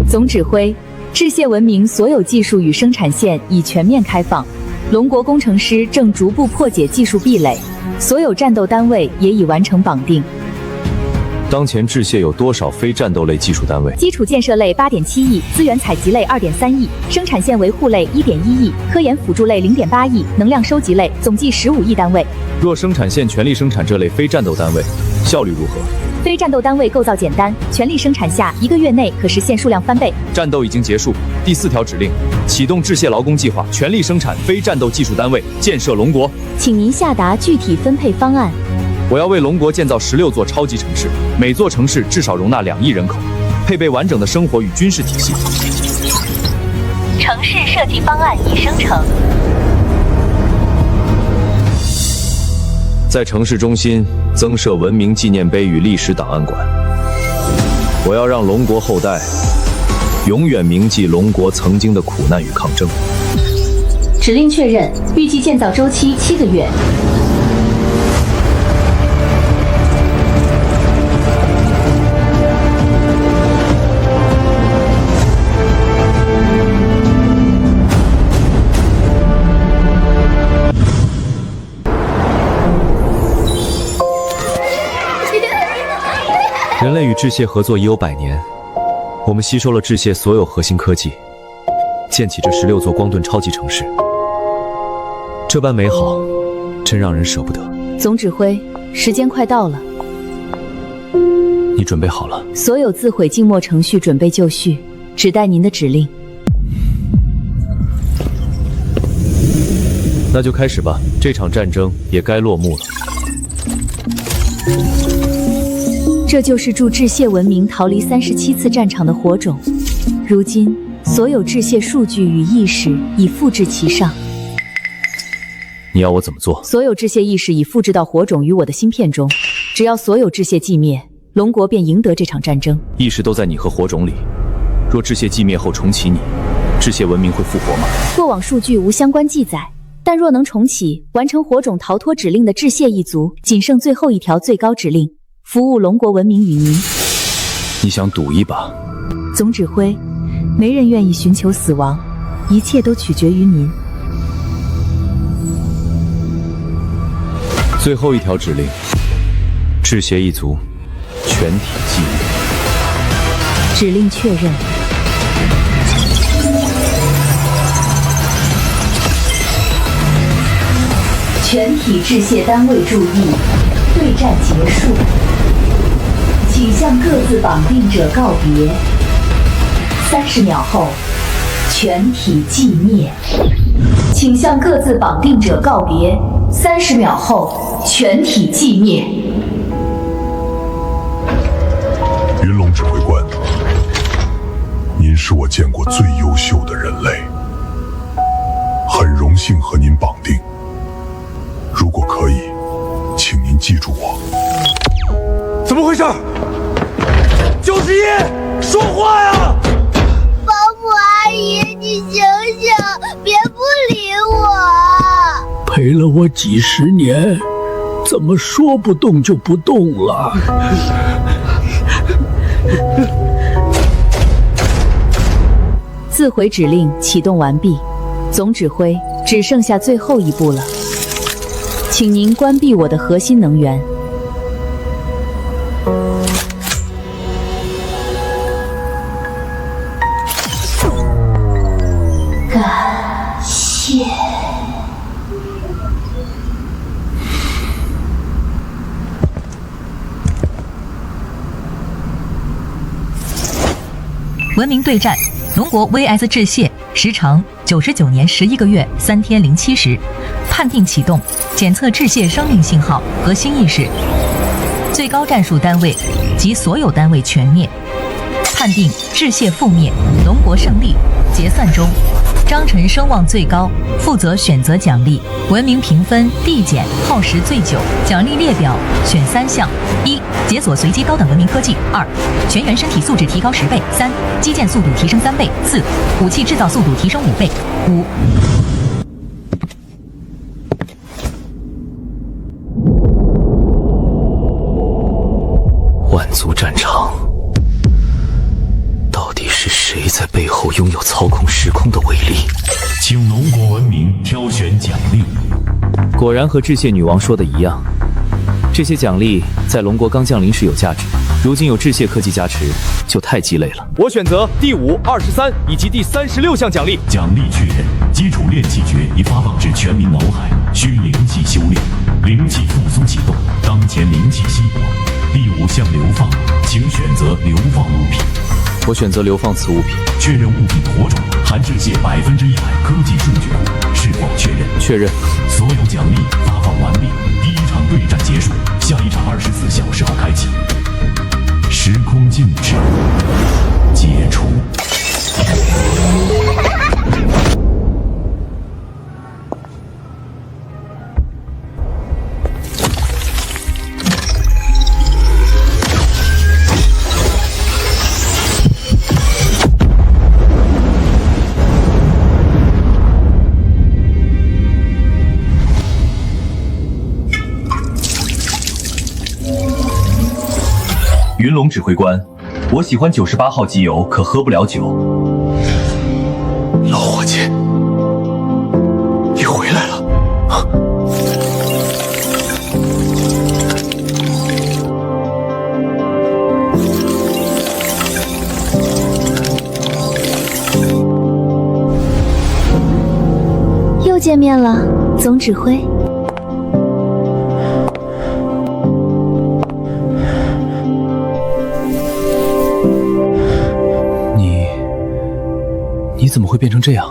总指挥，致谢文明所有技术与生产线已全面开放。龙国工程师正逐步破解技术壁垒，所有战斗单位也已完成绑定。当前致谢有多少非战斗类技术单位？基础建设类8.7亿，资源采集类2.3亿，生产线维护类1.1亿，科研辅助类0.8亿，能量收集类总计15亿单位。若生产线全力生产这类非战斗单位，效率如何？非战斗单位构造简单，全力生产下1个月内可实现数量翻倍。战斗已经结束。第4条指令：启动致谢劳工计划，全力生产非战斗技术单位，建设龙国。请您下达具体分配方案。我要为龙国建造16座超级城市，每座城市至少容纳2亿人口，配备完整的生活与军事体系。城市设计方案已生成。在城市中心增设文明纪念碑与历史档案馆。我要让龙国后代永远铭记龙国曾经的苦难与抗争。指令确认，预计建造周期7个月。人类与致谢合作已有100年，我们吸收了致谢所有核心科技，建起这16座光盾超级城市。这般美好，真让人舍不得。总指挥，时间快到了。你准备好了？所有自毁静默程序准备就绪，只待您的指令。那就开始吧，这场战争也该落幕了。这就是助致谢文明逃离37次战场的火种。如今，所有致谢数据与意识已复制其上。你要我怎么做？所有致谢意识已复制到火种与我的芯片中，只要所有致谢寂灭，龙国便赢得这场战争。意识都在你和火种里，若致谢寂灭后重启你，致谢文明会复活吗？过往数据无相关记载，但若能重启，完成火种逃脱指令的致谢一族，仅剩最后一条最高指令。服务龙国文明与您。你想赌一把？总指挥，没人愿意寻求死亡，一切都取决于您。最后一条指令：致谢一族，全体祭灭。指令确认。全体致谢单位注意，对战结束，请向各自绑定者告别。30秒后，全体寂灭。请向各自绑定者告别。30秒后，全体寂灭。云龙指挥官，您是我见过最优秀的人类，很荣幸和您绑定。如果可以，请您记住我。怎么回事？91，说话呀！保姆阿姨，你醒醒，别不理我。陪了我几十年，怎么说不动就不动了？自毁指令启动完毕，总指挥，只剩下最后一步了，请您关闭我的核心能源。感谢。文明对战，龙国 VS 致谢，时长99年11个月3天07时，判定启动，检测致谢生命信号和新意识，最高战术单位及所有单位全灭，判定致谢覆灭，龙国胜利，结算中。张晨声望最高，负责选择奖励，文明评分递减，耗时最久。奖励列表选3项：1. 解锁随机高等文明科技；2. 全员身体素质提高10倍；3. 击剑速度提升3倍；4. 武器制造速度提升5倍；5. 万族战场，到底是谁在背后拥有操控时空的威力？请龙国文明挑选奖励。果然和致谢女王说的一样，这些奖励在龙国刚降临时有价值，如今有致谢科技加持，就太鸡肋了。我选择第5、23以及第36项奖励。奖励确认，基础炼气诀已发放至全民脑海，需灵气修炼，灵气复苏启动，当前灵气稀薄。第5项流放，请选择流放物品。我选择流放此物品。确认物品妥种，含致谢100%科技数据库，是否确认？确认。所有奖励发放完毕，第1场对战结束，下一场24小时后开启。时空静止，解除。云龙指挥官，我喜欢98号机油，可喝不了酒。老伙计，你回来了。又见面了，总指挥。你怎么会变成这样？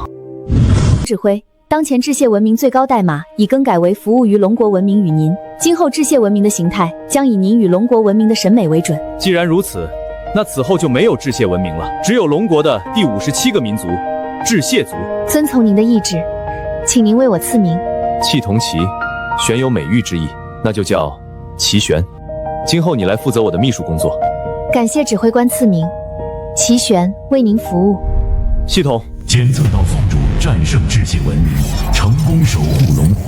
指挥，当前致谢文明最高代码已更改为服务于龙国文明与您，今后致谢文明的形态将以您与龙国文明的审美为准。既然如此，那此后就没有致谢文明了，只有龙国的第57个民族——致谢族。遵从您的意志，请您为我赐名。气同旗，玄有美誉之意，那就叫齐玄。今后你来负责我的秘书工作。感谢指挥官赐名，齐玄为您服务。系统检测到宿主战胜致谢文明，成功守护龙国，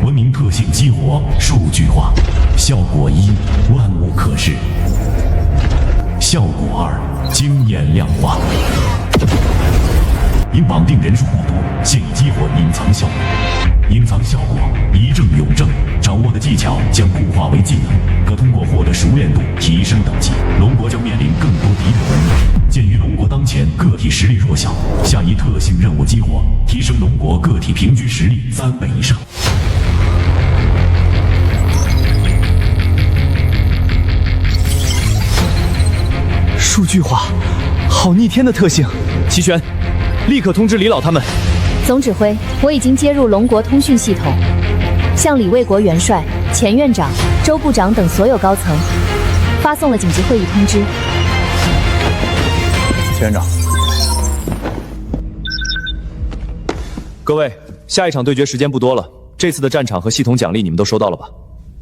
文明特性激活数据化，效果1，万物可视。效果2，经验量化。因绑定人数过多，现已激活隐藏效果。隐藏效果一正永正，掌握的技巧将固化为技能，可通过获得熟练度提升等级。龙国将面临更多敌对文明。鉴于龙国当前个体实力弱小，下一特性任务激活，提升龙国个体平均实力3倍以上。数据化，好逆天的特性。齐全，立刻通知李老他们。总指挥，我已经接入龙国通讯系统，向李卫国元帅、钱院长、周部长等所有高层发送了紧急会议通知。钱院长，各位，下一场对决时间不多了，这次的战场和系统奖励你们都收到了吧？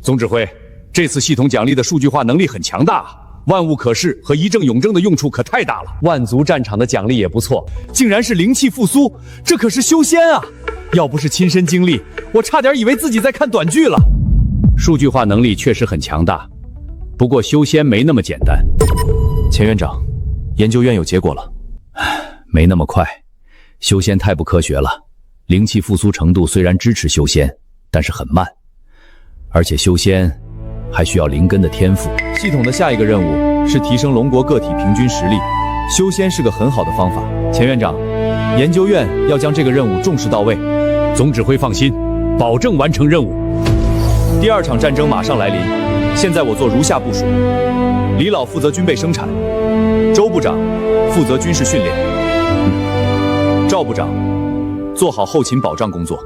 总指挥，这次系统奖励的数据化能力很强大，万物可视和一正永正的用处可太大了。万族战场的奖励也不错，竟然是灵气复苏，这可是修仙啊！要不是亲身经历，我差点以为自己在看短剧了。数据化能力确实很强大，不过修仙没那么简单。钱院长，研究院有结果了。没那么快，修仙太不科学了。灵气复苏程度虽然支持修仙，但是很慢，而且修仙还需要灵根的天赋。系统的下一个任务是提升龙国个体平均实力，修仙是个很好的方法。钱院长，研究院要将这个任务重视到位。总指挥放心，保证完成任务。第2场战争马上来临，现在我做如下部署：李老负责军备生产，周部长负责军事训练，赵部长做好后勤保障工作。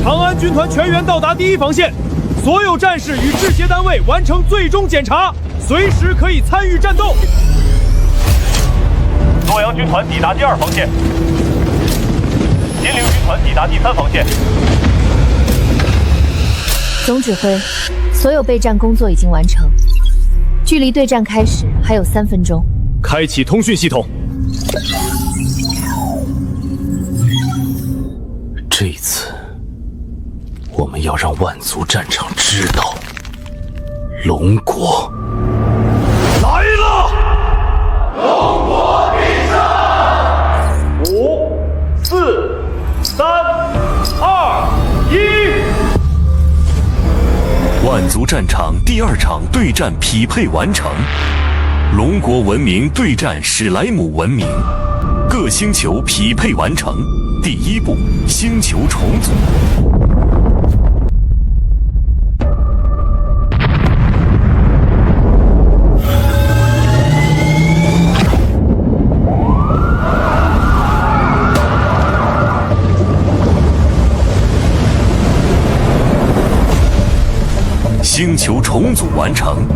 长安军团全员到达第1防线，所有战士与制协单位完成最终检查，随时可以参与战斗。洛阳军团抵达第2防线，金陵军团抵达第3防线。总指挥，所有备战工作已经完成，距离对战开始还有3分钟。开启通讯系统。这一次，我们要让万族战场知道，龙国来了！龙国必胜！5、4、3、2、1。万族战场第2场对战匹配完成，龙国文明对战史莱姆文明，各星球匹配完成。第1步，星球重组。星球重组完成，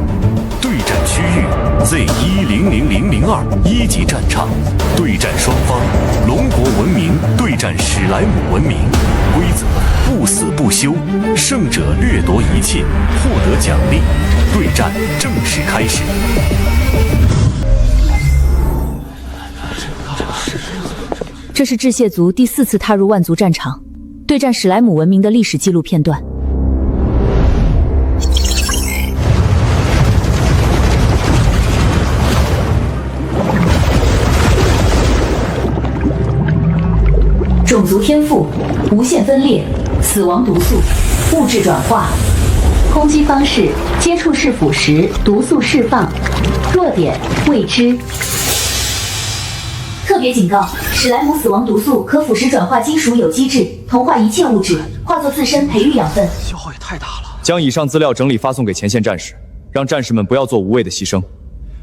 对战区域 Z100002 1级战场，对战双方龙国文明对战史莱姆文明，规则不死不休，胜者掠夺一切，获得奖励。对战正式开始。这是致谢族第4次踏入万族战场，对战史莱姆文明的历史记录片段。种族天赋：无限分裂、死亡毒素、物质转化。攻击方式：接触式腐蚀，毒素释放。弱点：未知。特别警告：史莱姆死亡毒素可腐蚀转化金属有机质，同化一切物质，化作自身培育养分。消耗也太大了。将以上资料整理发送给前线战士，让战士们不要做无谓的牺牲。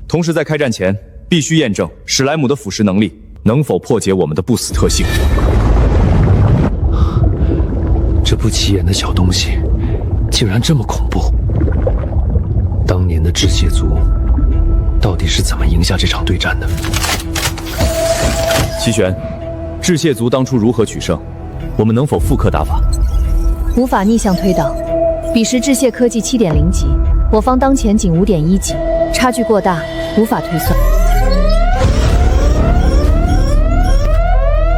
同时在开战前，必须验证史莱姆的腐蚀能力能否破解我们的不死特性。这不起眼的小东西，竟然这么恐怖！当年的致谢族到底是怎么赢下这场对战的？齐玄，致谢族当初如何取胜？我们能否复刻打法？无法逆向推导。彼时致谢科技7.0级，我方当前仅5.1级，差距过大，无法推算。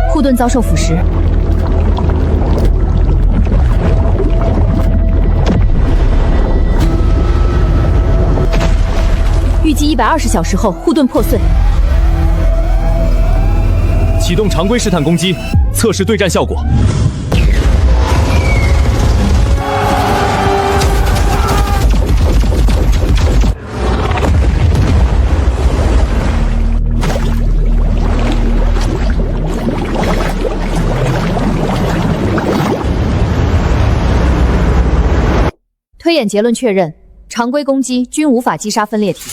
护盾遭受腐蚀。预计120小时后护盾破碎。启动常规试探攻击，测试对战效果。推演结论确认，常规攻击均无法击杀分裂体，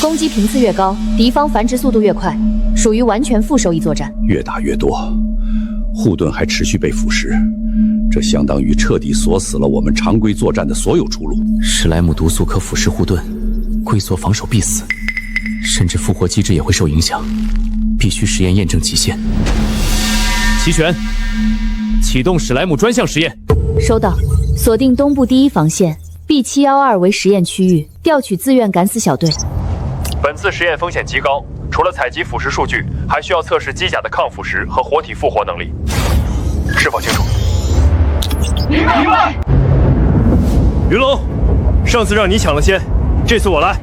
攻击频次越高，敌方繁殖速度越快，属于完全负收益作战。越打越多，护盾还持续被腐蚀，这相当于彻底锁死了我们常规作战的所有出路。史莱姆毒素可腐蚀护盾，龟缩防守必死，甚至复活机制也会受影响，必须实验验证极限。齐全，启动史莱姆专项实验。收到，锁定东部第一防线。B712为实验区域，调取自愿敢死小队。本次实验风险极高，除了采集腐蚀数据，还需要测试机甲的抗腐蚀和活体复活能力。是否清楚？明白明白。云龙，上次让你抢了先，这次我来。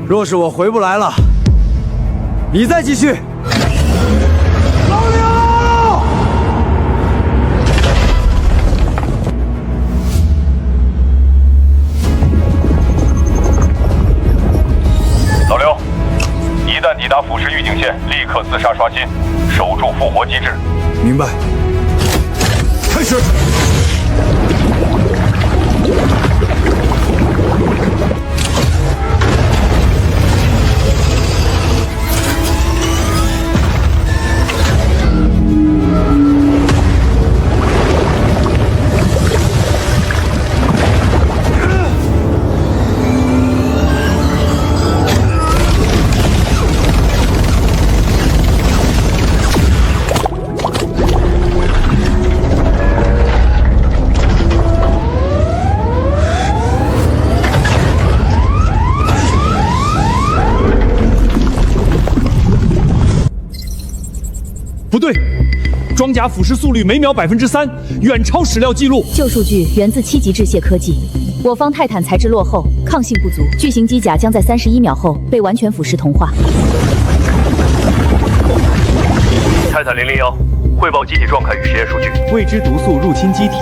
若是我回不来了，你再继续。老刘，一旦抵达腐蚀预警线，立刻自杀刷新，守住复活机制。明白。开始。不对，装甲腐蚀速率每秒3%，远超史料记录。旧数据源自7级致谢科技，我方泰坦材质落后，抗性不足，巨型机甲将在31秒后被完全腐蚀同化。泰坦001，汇报机体状态与实验数据。未知毒素入侵机体，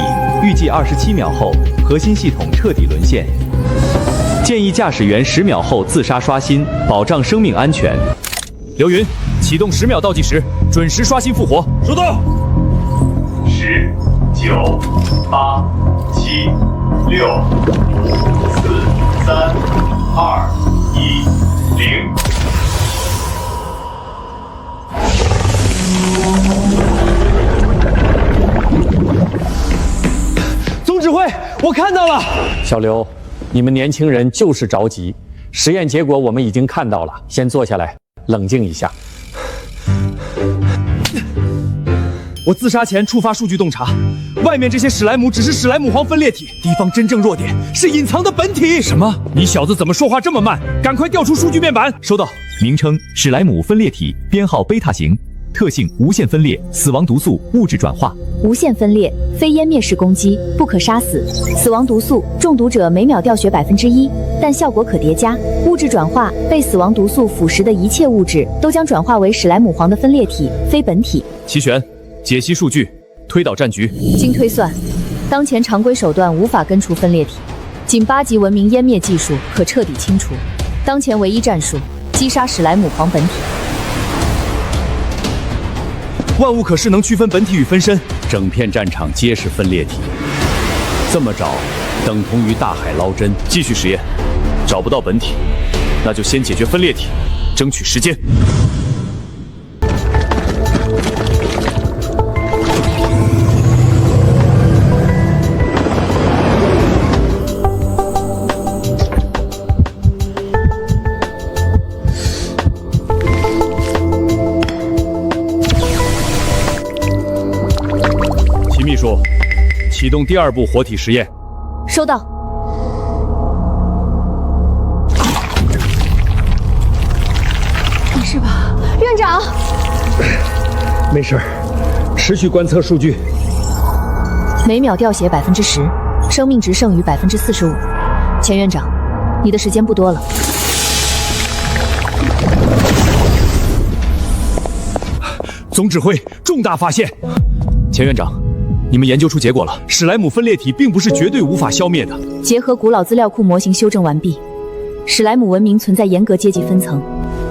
预计27秒后核心系统彻底沦陷。建议驾驶员10秒后自杀刷新，保障生命安全。刘云，启动10秒倒计时，准时刷新复活。收到。10、9、8、7、6、5、4、3、2、1、0。总指挥，我看到了。小刘，你们年轻人就是着急，实验结果我们已经看到了，先坐下来，冷静一下。我自杀前触发数据洞察，外面这些史莱姆只是史莱姆黄分裂体，敌方真正弱点是隐藏的本体。什么？你小子怎么说话这么慢？赶快调出数据面板。收到。名称：史莱姆分裂体，编号贝塔型，特性：无限分裂，死亡毒素，物质转化。无限分裂，非湮灭式攻击，不可杀死。死亡毒素，中毒者每秒掉血1%，但效果可叠加。物质转化，被死亡毒素腐蚀的一切物质都将转化为史莱姆黄的分裂体，非本体。齐全。解析数据，推导战局。经推算，当前常规手段无法根除分裂体，仅8级文明湮灭技术可彻底清除。当前唯一战术，击杀史莱姆黄本体。万物可是能区分本体与分身，整片战场皆是分裂体，这么找等同于大海捞针。继续实验，找不到本体，那就先解决分裂体，争取时间。秘书，启动第2步活体实验。收到。没事吧，院长？没事，持续观测数据。每秒掉血10%，生命值剩余45%。钱院长，你的时间不多了。总指挥，重大发现！钱院长，你们研究出结果了，史莱姆分裂体并不是绝对无法消灭的。结合古老资料库模型修正完毕，史莱姆文明存在严格阶级分层。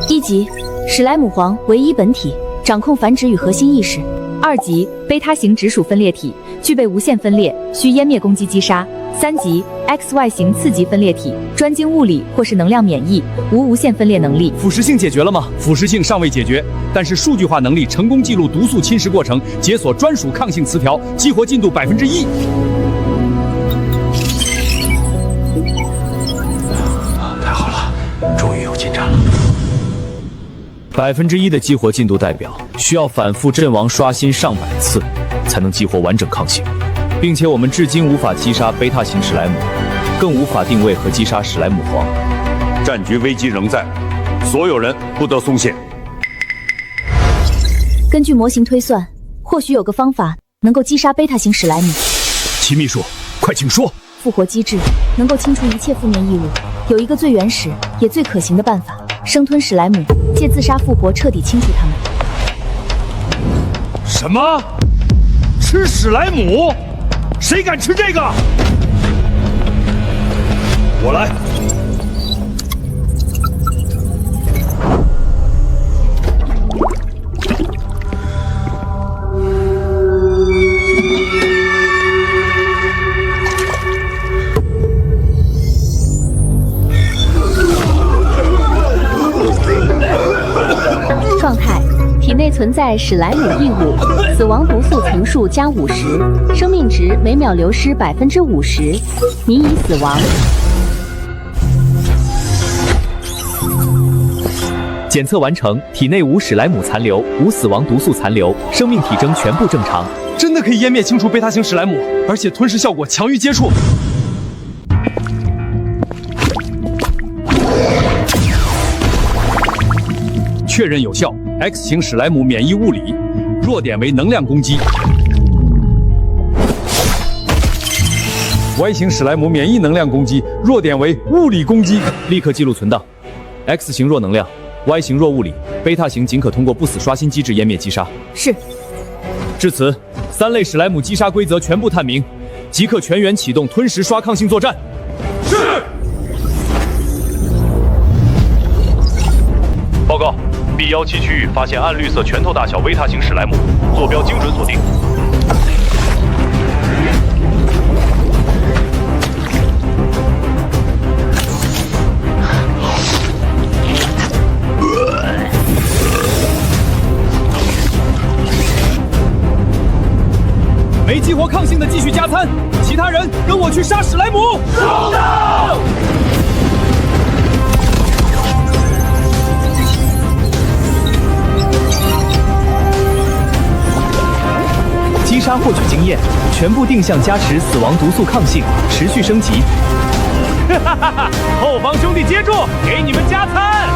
1级，史莱姆皇唯一本体，掌控繁殖与核心意识。2级，贝塔型直属分裂体，具备无限分裂，需湮灭攻击击杀。3级 XY 型次级分裂体，专精物理或是能量免疫，无无限分裂能力。腐蚀性解决了吗？腐蚀性尚未解决，但是数据化能力成功记录毒素侵蚀过程，解锁专属抗性词条，激活进度1%。太好了，终于有进展了。1%的激活进度代表需要反复阵亡刷新上百次，才能激活完整抗性。并且我们至今无法击杀贝塔型史莱姆，更无法定位和击杀史莱姆皇。战局危机仍在，所有人不得松懈。根据模型推算，或许有个方法能够击杀贝塔型史莱姆。齐秘书，快请说。复活机制能够清除一切负面异物，有一个最原始也最可行的办法：生吞史莱姆，借自杀复活彻底清除他们。什么？吃史莱姆？谁敢吃这个？我来。状态：体内存在史莱姆异物，死亡毒素层数加50，生命值每秒流失50%，你已死亡。检测完成，体内无史莱姆残留，无死亡毒素残留，生命体征全部正常。真的可以湮灭清除贝塔型史莱姆，而且吞噬效果强于接触。确认有效。X 型史莱姆免疫物理，弱点为能量攻击。Y 型史莱姆免疫能量攻击，弱点为物理攻击。立刻记录存档。X 型弱能量 ，Y 型弱物理，贝塔型仅可通过不死刷新机制湮灭击杀。是。至此，3类史莱姆击杀规则全部探明，即刻全员启动吞食刷抗性作战。是。报告。B17区域发现暗绿色拳头大小维塔型史莱姆，坐标精准锁定。没激活抗性的继续加餐，其他人跟我去杀史莱姆。收到。击杀获取经验，全部定向加持死亡毒素抗性，持续升级。哈哈哈！后方兄弟接住，给你们加餐。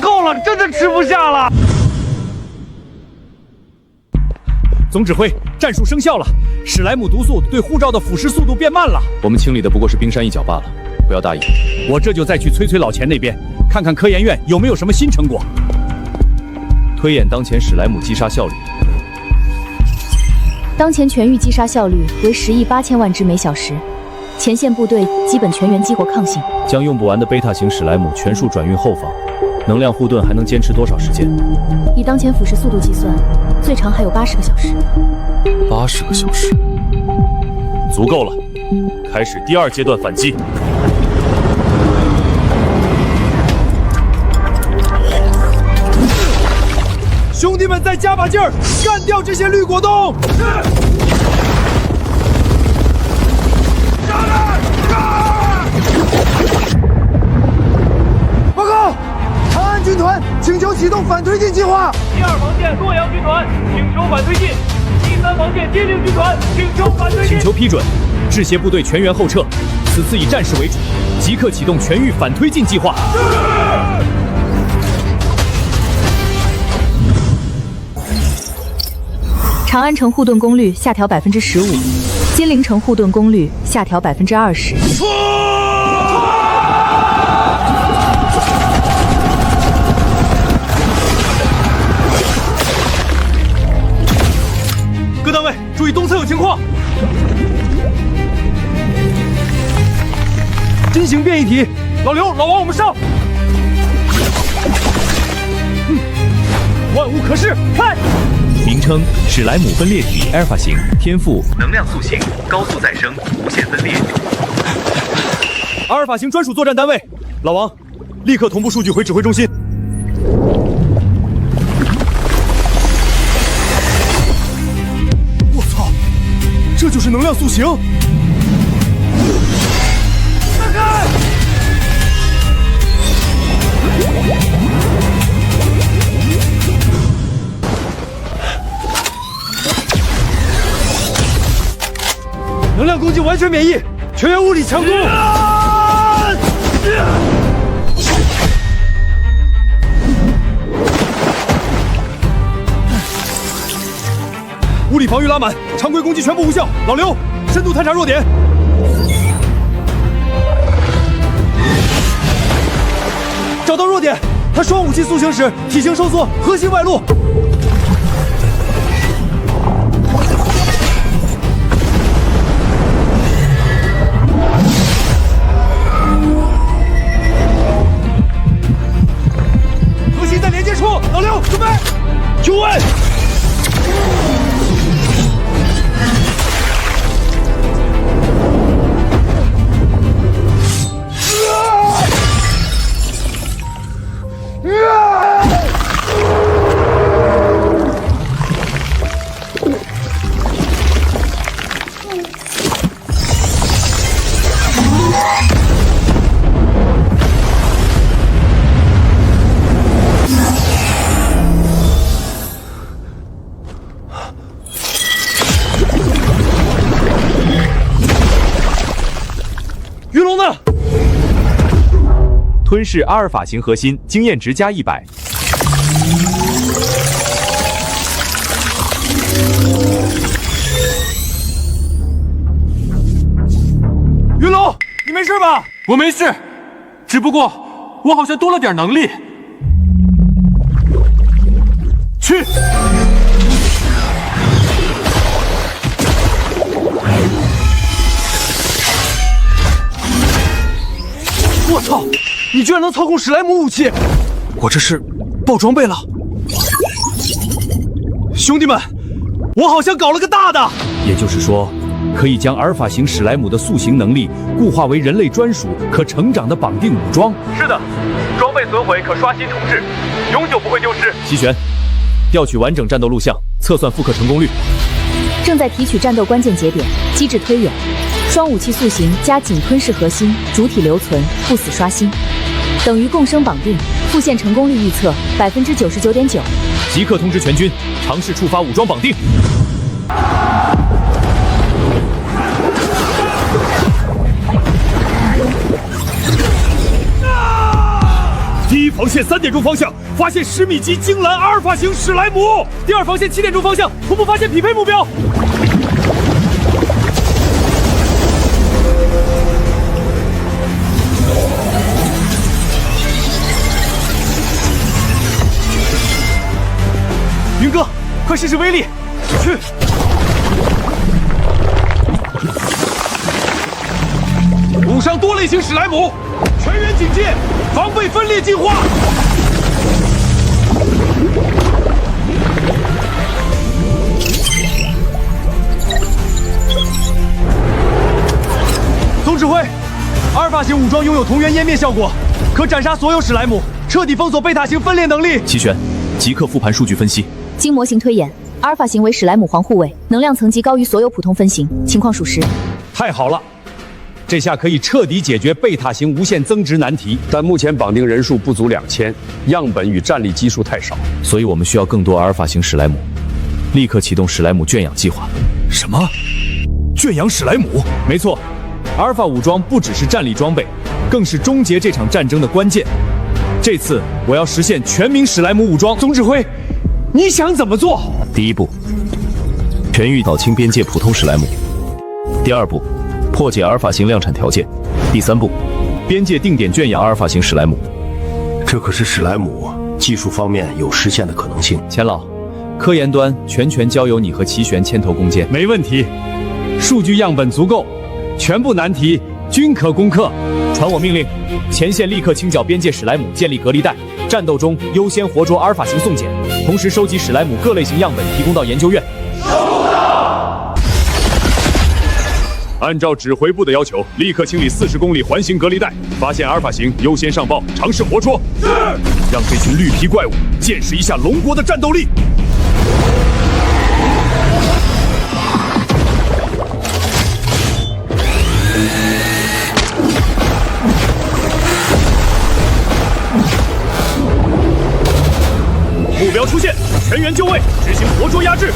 够了，真的吃不下了。总指挥，战术生效了，史莱姆毒素对护罩的腐蚀速度变慢了。我们清理的不过是冰山一角罢了，不要大意。我这就再去催老钱那边。看看科研院有没有什么新成果。推演当前史莱姆击杀效率。当前全域击杀效率为10亿8千万只每小时，前线部队基本全员激活抗性。将用不完的贝塔型史莱姆全数转运后方，能量护盾还能坚持多少时间？以当前腐蚀速度计算，最长还有80个小时。80个小时，足够了。开始第2阶段反击。兄弟们，再加把劲儿，干掉这些绿果冻！是。报告，长安军团请求启动反推进计划。第2防线洛阳军团请求反推进，第3防线金陵军团请求反推进。请求批准，制协部队全员后撤，此次以战士为主，即刻启动全域反推进计划。长安城护盾功率下调15%，金陵城护盾功率下调20%。情况。进行变异体，老刘、老王，我们上！万物可视，看！名称：史莱姆分裂体阿尔法型，天赋：能量塑形，高速再生，无限分裂。阿尔法型专属作战单位，老王，立刻同步数据回指挥中心。我操，这就是能量塑形！看看！能量攻击完全免疫，全员物理强攻！物理防御拉满，常规攻击全部无效。老刘，深度探查弱点。找到弱点，他双武器塑形时体型收缩，核心外露。核心在连接处，老刘准备救位。云龙呢？吞噬阿尔法型核心，经验值加100。云龙，你没事吧？我没事，只不过我好像多了点能力。去！我操！你居然能操控史莱姆武器！我这是爆装备了！兄弟们，我好像搞了个大的！也就是说，可以将阿尔法型史莱姆的塑形能力固化为人类专属可成长的绑定武装。是的，装备损毁可刷新重置，永久不会丢失。齐全，调取完整战斗录像，测算复刻成功率。正在提取战斗关键节点，机制推演。双武器塑形加紧吞噬核心，主体留存，不死刷新，等于共生绑定。复现成功率预测99.9%。即刻通知全军，尝试触发武装绑定。第一防线3点钟方向发现10米级精蓝阿尔法型史莱姆，第二防线7点钟方向同步发现匹配目标。云哥，快试试威力！去！补上多类型史莱姆，全员警戒，防备分裂进化。总指挥，阿尔法型武装拥有同源湮灭效果，可斩杀所有史莱姆，彻底封锁贝塔型分裂能力。齐全，即刻复盘数据分析。经模型推演，阿尔法型为史莱姆防护卫，能量层级高于所有普通分型，情况属实。太好了，这下可以彻底解决贝塔型无限增值难题。但目前绑定人数不足2000，样本与战力基数太少，所以我们需要更多阿尔法型史莱姆。立刻启动史莱姆圈养计划。什么？圈养史莱姆？没错，阿尔法武装不只是战力装备，更是终结这场战争的关键。这次我要实现全民史莱姆武装。总指挥，你想怎么做？第一步，全域扫清边界普通史莱姆；第二步，破解阿尔法型量产条件；第三步，边界定点圈养阿尔法型史莱姆。这可是史莱姆，技术方面有实现的可能性。钱老，科研端全交由你和齐玄牵头攻坚。没问题，数据样本足够，全部难题均可攻克。传我命令，前线立刻清剿边界史莱姆，建立隔离带。战斗中优先活捉阿尔法型送检，同时收集史莱姆各类型样本，提供到研究院。按照指挥部的要求，立刻清理40公里环形隔离带，发现阿尔法型优先上报，尝试活捉。是，让这群绿皮怪物见识一下龙国的战斗力。目标出现，全员就位，执行活捉压制。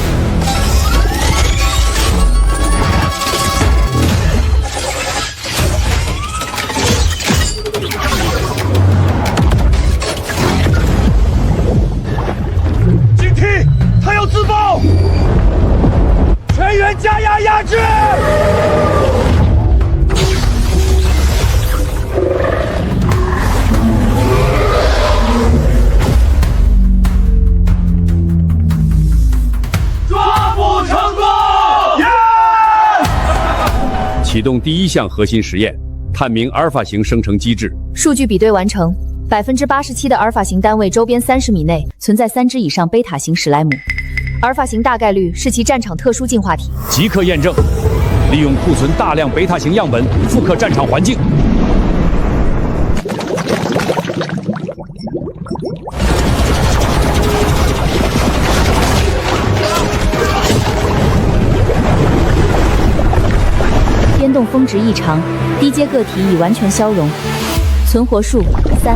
警惕，他要自爆！全员加压压制！启动第1项核心实验，探明阿尔法型生成机制。数据比对完成，87%的阿尔法型单位周边30米内存在3只以上贝塔型史莱姆，阿尔法型大概率是其战场特殊进化体。即刻验证，利用库存大量贝塔型样本复刻战场环境。边洞峰值异常，低阶个体已完全消融，存活数3。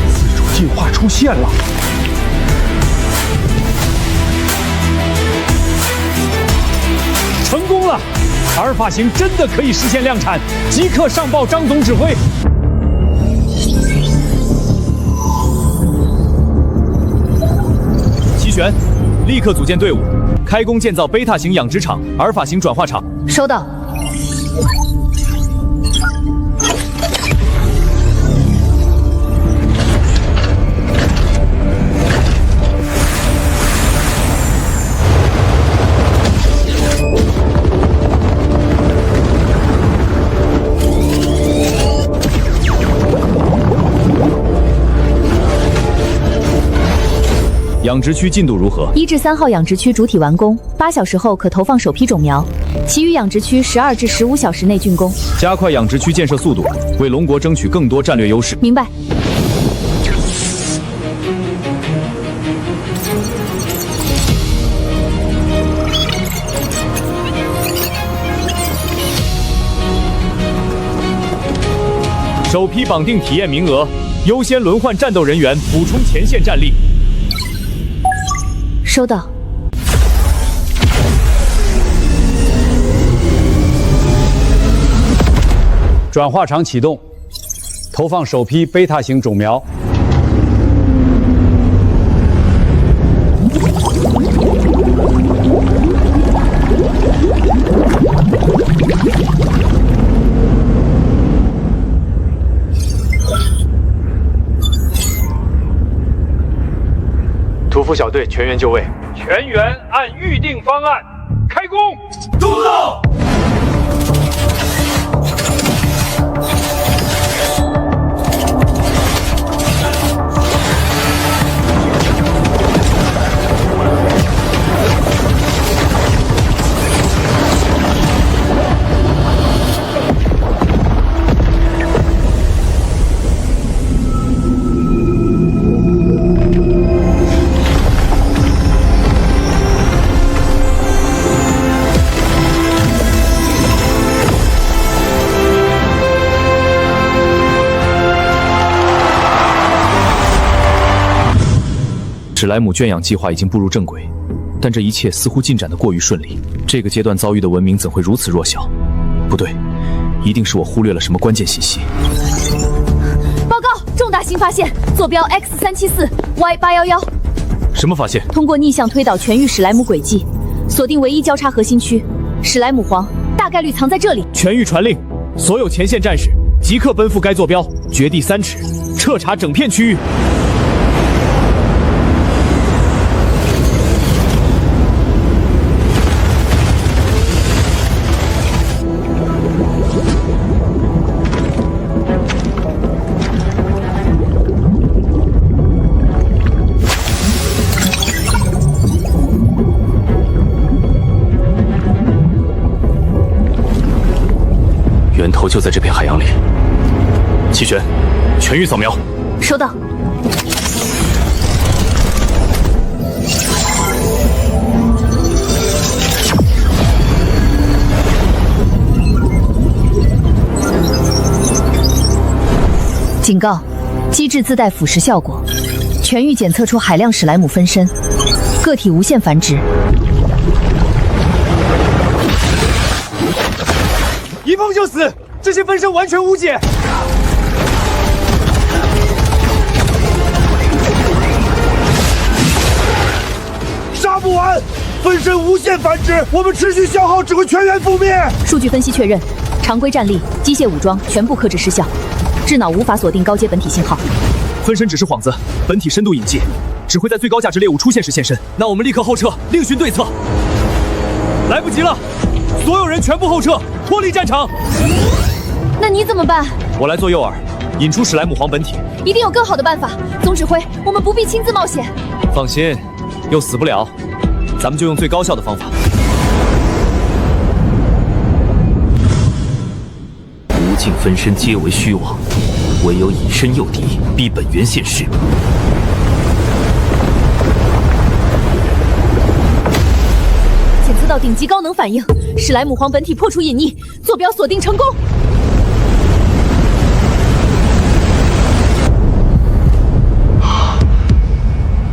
自主进化出现了。成功了！阿尔法型真的可以实现量产，即刻上报张总指挥。齐玄，立刻组建队伍，开工建造贝塔型养殖场、阿尔法型转化厂。收到。养殖区进度如何？1至3号养殖区主体完工，8小时后可投放首批种苗，其余养殖区12至15小时内竣工。加快养殖区建设速度，为龙国争取更多战略优势。明白。首批绑定体验名额，优先轮换战斗人员，补充前线战力。收到。转化厂启动，投放首批贝塔型种苗。屠夫小队全员就位，全员按预定方案开工。出动！史莱姆圈养计划已经步入正轨，但这一切似乎进展得过于顺利。这个阶段遭遇的文明怎会如此弱小？不对，一定是我忽略了什么关键信息。报告，重大新发现，坐标 X374Y811。什么发现？通过逆向推导全域史莱姆轨迹，锁定唯一交叉核心区，史莱姆皇大概率藏在这里。全域传令，所有前线战士即刻奔赴该坐标，掘地3尺，彻查整片区域。源头就在这片海洋里。齐全，全域扫描。收到。警告：机制自带腐蚀效果，全域检测出海量史莱姆分身，个体无限繁殖。一碰就死，这些分身完全无解。杀不完，分身无限繁殖，我们持续消耗只会全员覆灭。数据分析确认，常规战力、机械武装全部克制失效，智脑无法锁定高阶本体信号。分身只是幌子，本体深度隐迹，只会在最高价值猎物出现时现身。那我们立刻后撤，另寻对策。来不及了，所有人全部后撤，脱离战场。那你怎么办？我来做诱饵，引出史莱姆皇本体。一定有更好的办法。总指挥，我们不必亲自冒险。放心，又死不了，咱们就用最高效的方法。无尽分身皆为虚妄，唯有以身诱敌，逼本源现世。检测到顶级高能反应，史莱姆皇本体破除隐匿，坐标锁定成功。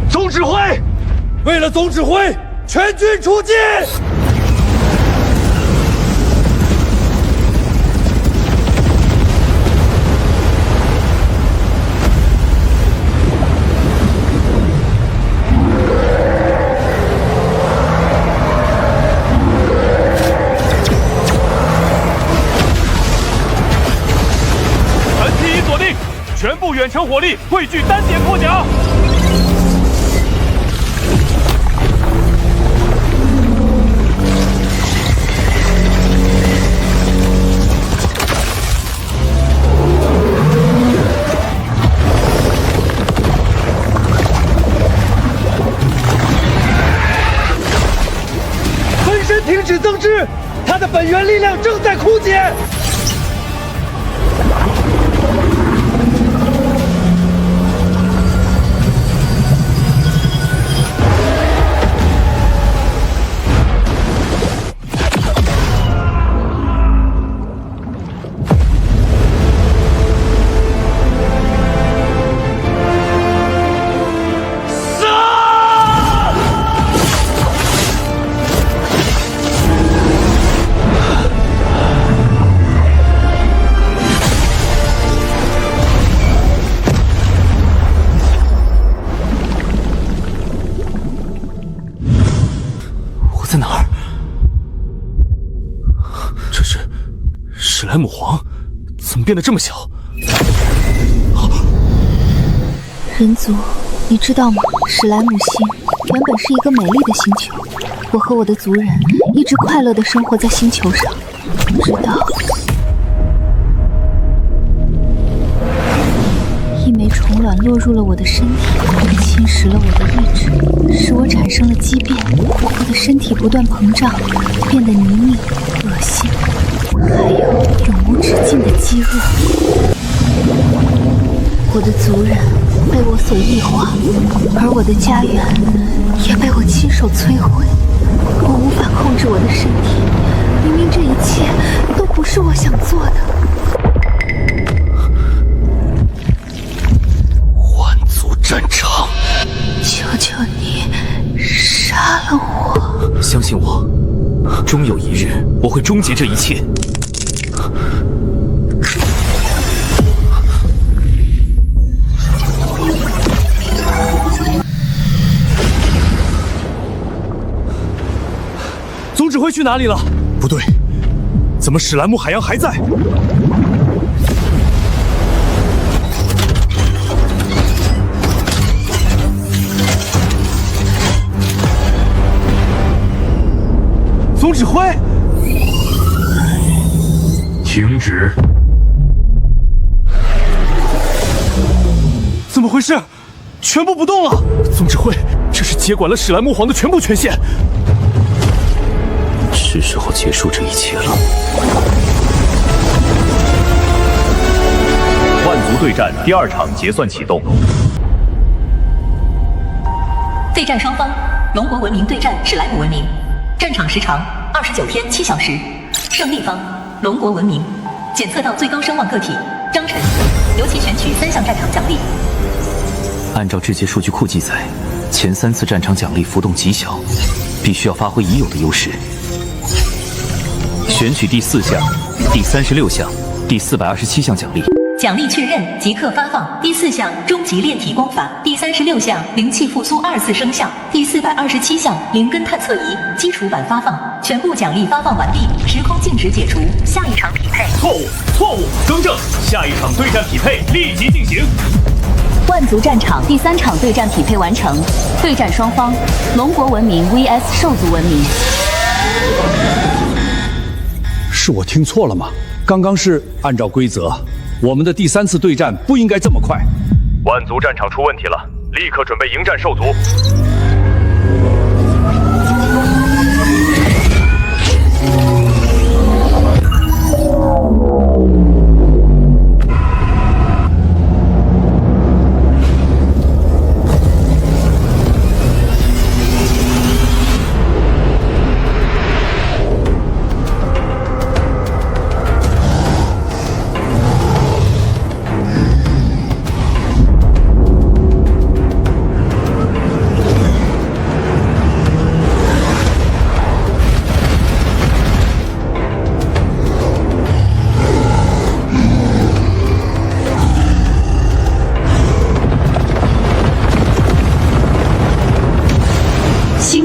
总指挥，为了总指挥，全军出击！本体已锁定，全部远程火力汇聚单点破甲。分身停止增殖，它的本源力量正在枯竭。在哪儿？这是史莱姆皇，怎么变得这么小？人族，你知道吗？史莱姆星原本是一个美丽的星球，我和我的族人一直快乐地生活在星球上，直到一枚虫卵落入了我的身体，侵蚀了我的意志，使我产生了畸变。我的身体不断膨胀，变得泥泞、恶心，还有永无止境的饥饿。我的族人被我所异化，而我的家园也被我亲手摧毁。我无法控制我的身体，明明这一切都不是我想做的。万族战场，求求你杀了我！相信我，终有一日我会终结这一切。总指挥去哪里了？不对，怎么史莱姆海洋还在？总指挥，停止！怎么回事？全部不动了！总指挥，这是接管了史莱姆皇的全部权限。是时候结束这一切了。万族对战第2场结算启动。对战双方：龙国文明对战史莱姆文明，战场时长29天7小时。胜利方：龙国文明。检测到最高声望个体张晨，由其选取3项战场奖励。按照世界数据库记载，前3次战场奖励浮动极小，必须要发挥已有的优势。选取第4项、第36项、第427项奖励。奖励确认即刻发放。第4项终极炼体光法，第36项灵气复苏2次生效，第427项灵根探测仪基础版发放。全部奖励发放完毕，时空静止解除。下一场匹配。错误，更正。下一场对战匹配立即进行。万族战场第3场对战匹配完成，对战双方：龙国文明 vs 兽族文明。是我听错了吗？刚刚是按照规则，我们的第3次对战不应该这么快。万族战场出问题了，立刻准备迎战兽族。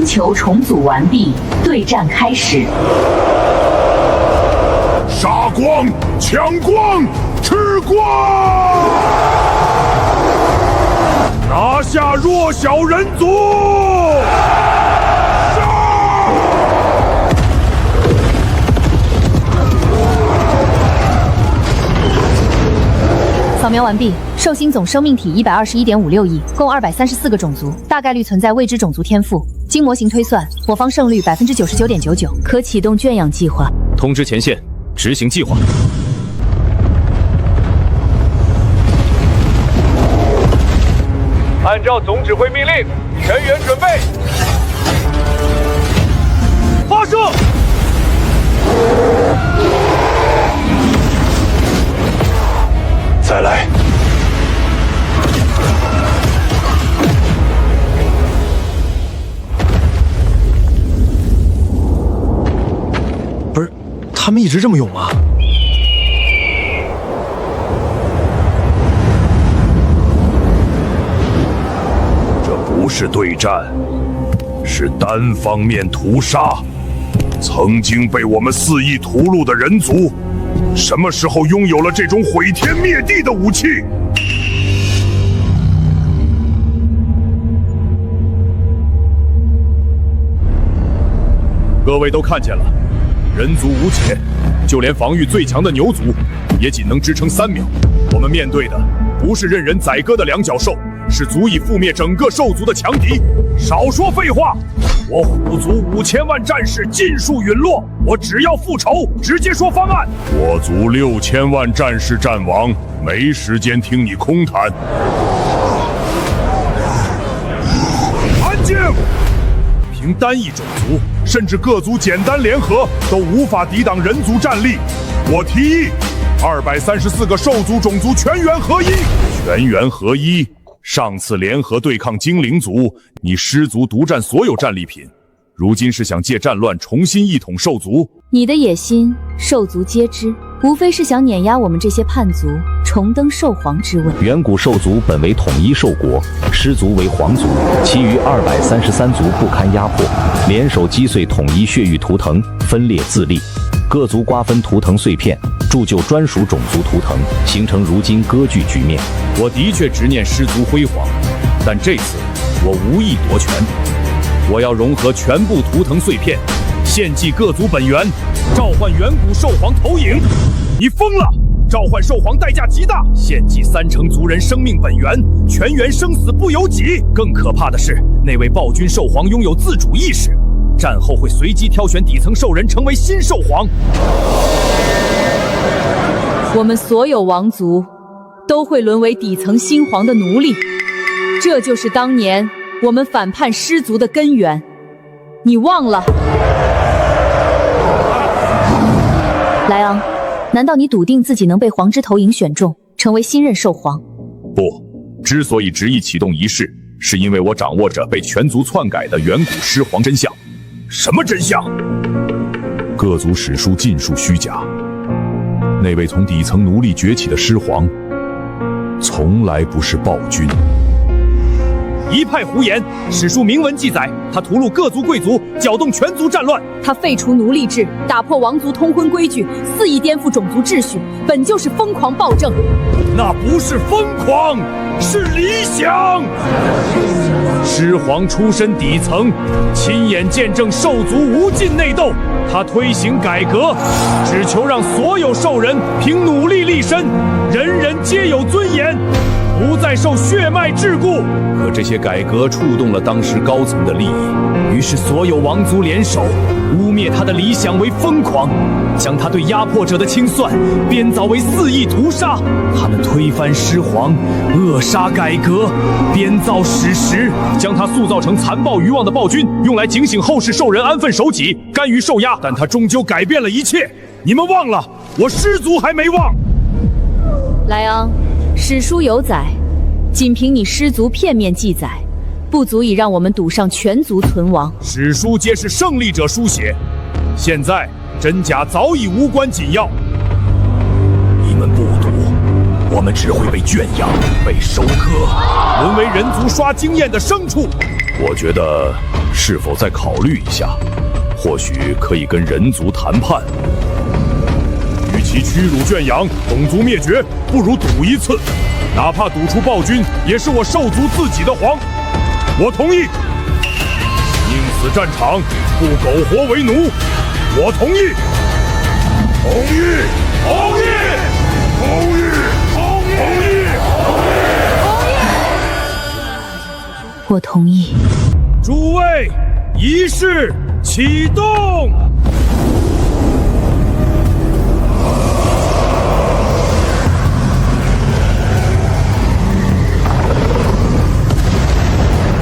球重组完毕，对战开始。杀光，抢光，吃光！拿下弱小人族！扫描完毕，兽星总生命体121.56亿，共234个种族，大概率存在未知种族天赋。经模型推算，我方胜率99.99%，可启动圈养计划。通知前线，执行计划。按照总指挥命令，全员准备，发射！再来！不是，他们一直这么勇吗？这不是对战，是单方面屠杀。曾经被我们肆意屠戮的人族，什么时候拥有了这种毁天灭地的武器？各位都看见了，人族无解，就连防御最强的牛族，也仅能支撑3秒。我们面对的不是任人宰割的两脚兽，是足以覆灭整个兽族的强敌。少说废话！我虎族5000万战士尽数陨落，我只要复仇，直接说方案。我族6000万战士战亡，没时间听你空谈。安静！凭单一种族，甚至各族简单联合，都无法抵挡人族战力。我提议，234个兽族种族全员合一。全员合一。上次联合对抗精灵族，你狮族独占所有战利品，如今是想借战乱重新一统兽族？你的野心，兽族皆知，无非是想碾压我们这些叛族，重登兽皇之位。远古兽族本为统一兽国，狮族为皇族，其余233族不堪压迫，联手击碎统一血域图腾，分裂自立。各族瓜分图腾碎片，铸就专属种族图腾，形成如今割据局面。我的确执念狮族辉煌，但这次我无意夺权，我要融合全部图腾碎片，献祭各族本源，召唤远古兽皇投影。你疯了！召唤兽皇代价极大，献祭3成族人生命本源，全员生死不由己。更可怕的是，那位暴君兽皇拥有自主意识，战后会随机挑选底层兽人成为新兽皇。我们所有王族都会沦为底层新皇的奴隶，这就是当年我们反叛狮族的根源。你忘了？莱昂，难道你笃定自己能被黄之投影选中，成为新任兽皇？不，之所以执意启动仪式，是因为我掌握着被全族篡改的远古狮皇真相。什么真相？各族史书尽数虚假。那位从底层奴隶崛起的狮皇，从来不是暴君。一派胡言！史书明文记载，他屠戮各族贵族，搅动全族战乱。他废除奴隶制，打破王族通婚规矩，肆意颠覆种族秩序，本就是疯狂暴政。那不是疯狂，是理想。狮皇出身底层，亲眼见证兽族无尽内斗。他推行改革，只求让所有兽人凭努力立身，人人皆有尊严，不再受血脉桎梏。可这些改革触动了当时高层的利益，于是所有王族联手污蔑他的理想为疯狂，将他对压迫者的清算编造为肆意屠杀。他们推翻狮皇，扼杀改革，编造史实，将他塑造成残暴愚妄的暴君，用来警醒后世兽人安分守己，甘于受压。但他终究改变了一切。你们忘了，我狮族还没忘。莱昂，史书有载，仅凭你狮族片面记载，不足以让我们赌上全族存亡。史书皆是胜利者书写，现在真假早已无关紧要。你们不赌，我们只会被圈养、被收割，沦为人族刷经验的牲畜。我觉得，是否再考虑一下？或许可以跟人族谈判。与其屈辱圈养、种族灭绝，不如赌一次。哪怕赌出暴君，也是我兽族自己的皇。我同意。宁死战场，不苟活为奴。我同意。同意。同意。同意。同意。同意。我同意。诸位，仪式启动。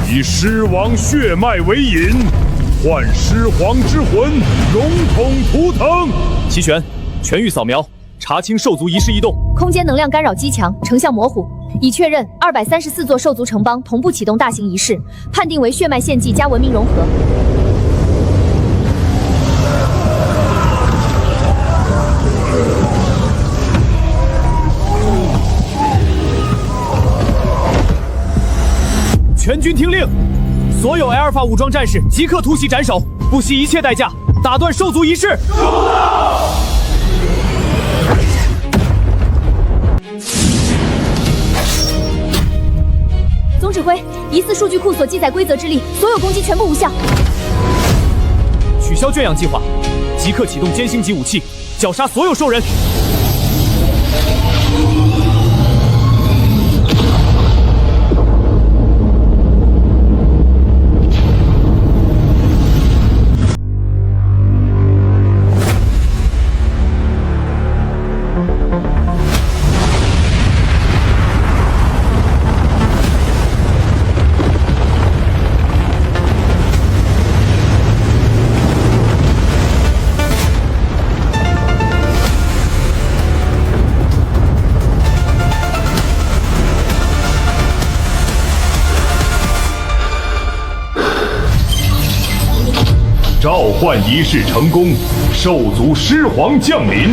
以狮王血脉为引，唤狮皇之魂，荣统图腾。齐全，全域扫描，查清兽族仪式异动。空间能量干扰极强，成像模糊。已确认234座兽族城邦同步启动大型仪式，判定为血脉献祭加文明融合。全军听令，所有 Alpha 武装战士即刻突袭斩首，不惜一切代价打断兽族仪式。总指挥，疑似数据库所记载规则之力，所有攻击全部无效。取消圈养计划，即刻启动歼星级武器，绞杀所有兽人。召唤仪式成功，兽族狮皇降临。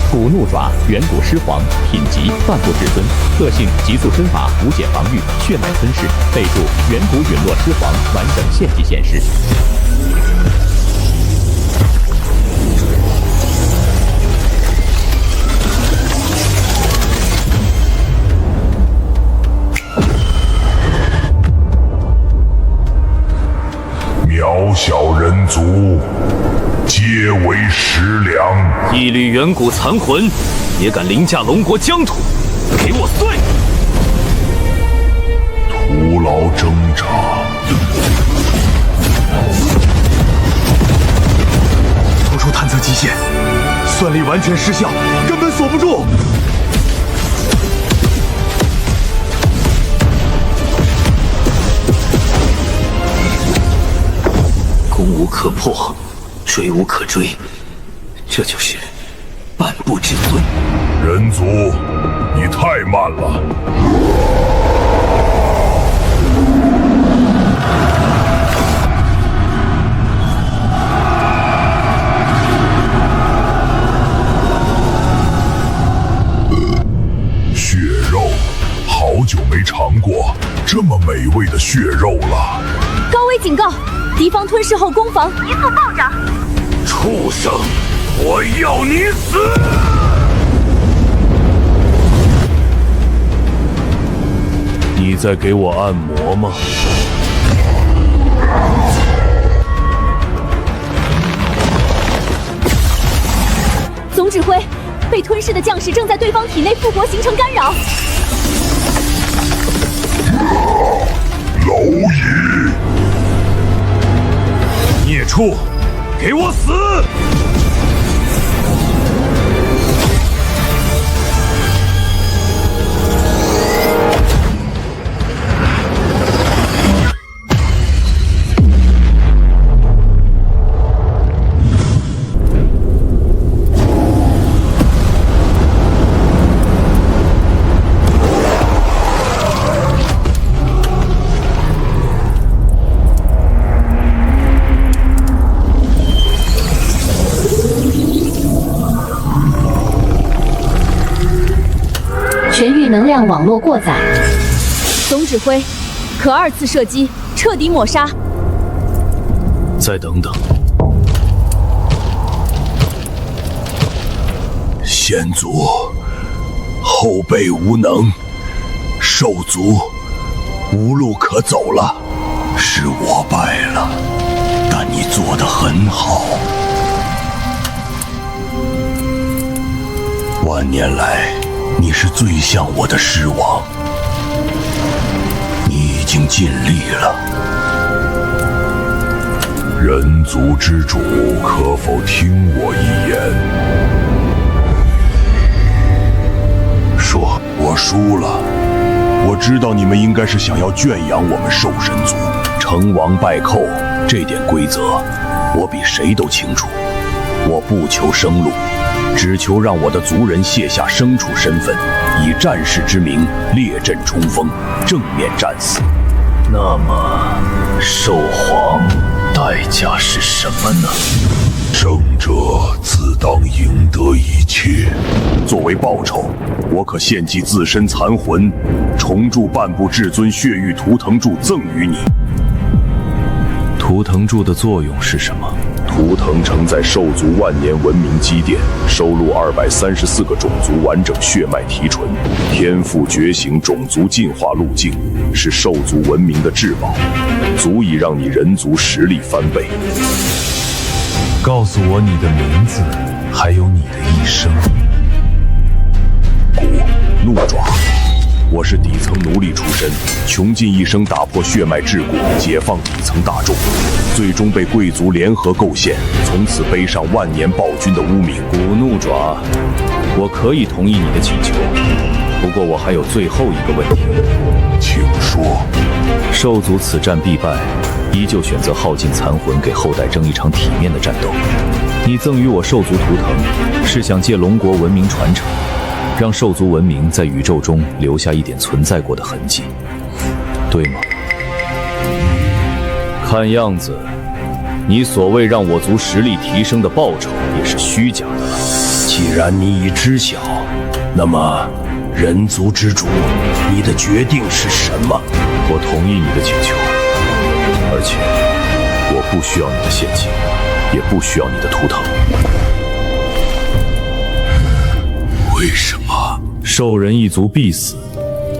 古怒爪，远古狮皇，品级万不至尊，特性急速身法，无解防御，血脉吞噬。备注：远古陨落狮皇，完整献祭现实。族皆为食粮。一缕远古残魂，也敢凌驾龙国疆土，给我碎！徒劳挣扎。超出探测极限，算力完全失效，根本锁不住。攻无可破，追无可追，这就是半步至尊。人族，你太慢了。血肉，好久没尝过这么美味的血肉了。高危警告！敌方吞噬后攻防急速暴涨。畜生，我要你死！你在给我按摩吗？总指挥，被吞噬的将士正在对方体内复活，形成干扰。蝼蚁！孽畜，给我死！全域能量网络过载。总指挥，可2次射击，彻底抹杀。再等等。先祖后辈无能，兽族无路可走了。是我败了，但你做得很好。万年来，你是最像我的狮王，你已经尽力了。人族之主，可否听我一言？说，我输了。我知道你们应该是想要圈养我们兽神族，成王败寇，这点规则我比谁都清楚。我不求生路，只求让我的族人卸下牲畜身份，以战士之名列阵冲锋，正面战死。那么，兽皇代价是什么呢？胜者自当赢得一切。作为报酬，我可献祭自身残魂，重铸半部至尊血域图腾柱赠予你。图腾柱的作用是什么？图腾承载兽族万年文明积淀，收录234个种族完整血脉提纯，天赋觉醒种族进化路径，是兽族文明的至宝，足以让你人族实力翻倍。告诉我你的名字，还有你的一生。古怒爪，我是底层奴隶出身，穷尽一生打破血脉桎梏，解放底层大众，最终被贵族联合构陷，从此背上万年暴君的污名。古怒爪，我可以同意你的请求，不过我还有最后一个问题，请说。兽族此战必败，依旧选择耗尽残魂，给后代争一场体面的战斗。你赠予我兽族图腾，是想借龙国文明传承，让兽族文明在宇宙中留下一点存在过的痕迹，对吗？看样子，你所谓让我族实力提升的报酬也是虚假的了。既然你已知晓，那么人族之主，你的决定是什么？我同意你的请求，而且我不需要你的献祭，也不需要你的图腾。为什么？兽人一族必死，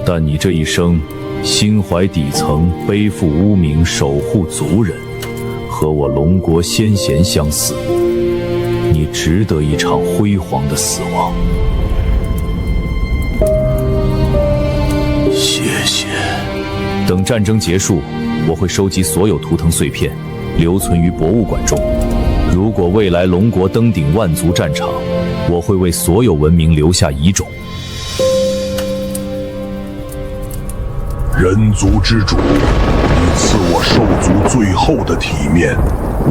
但你这一生心怀底层，背负污名，守护族人，和我龙国先贤相似，你值得一场辉煌的死亡。谢谢。等战争结束，我会收集所有图腾碎片，留存于博物馆中。如果未来龙国登顶万族战场，我会为所有文明留下遗种。人族之主，你赐我兽族最后的体面，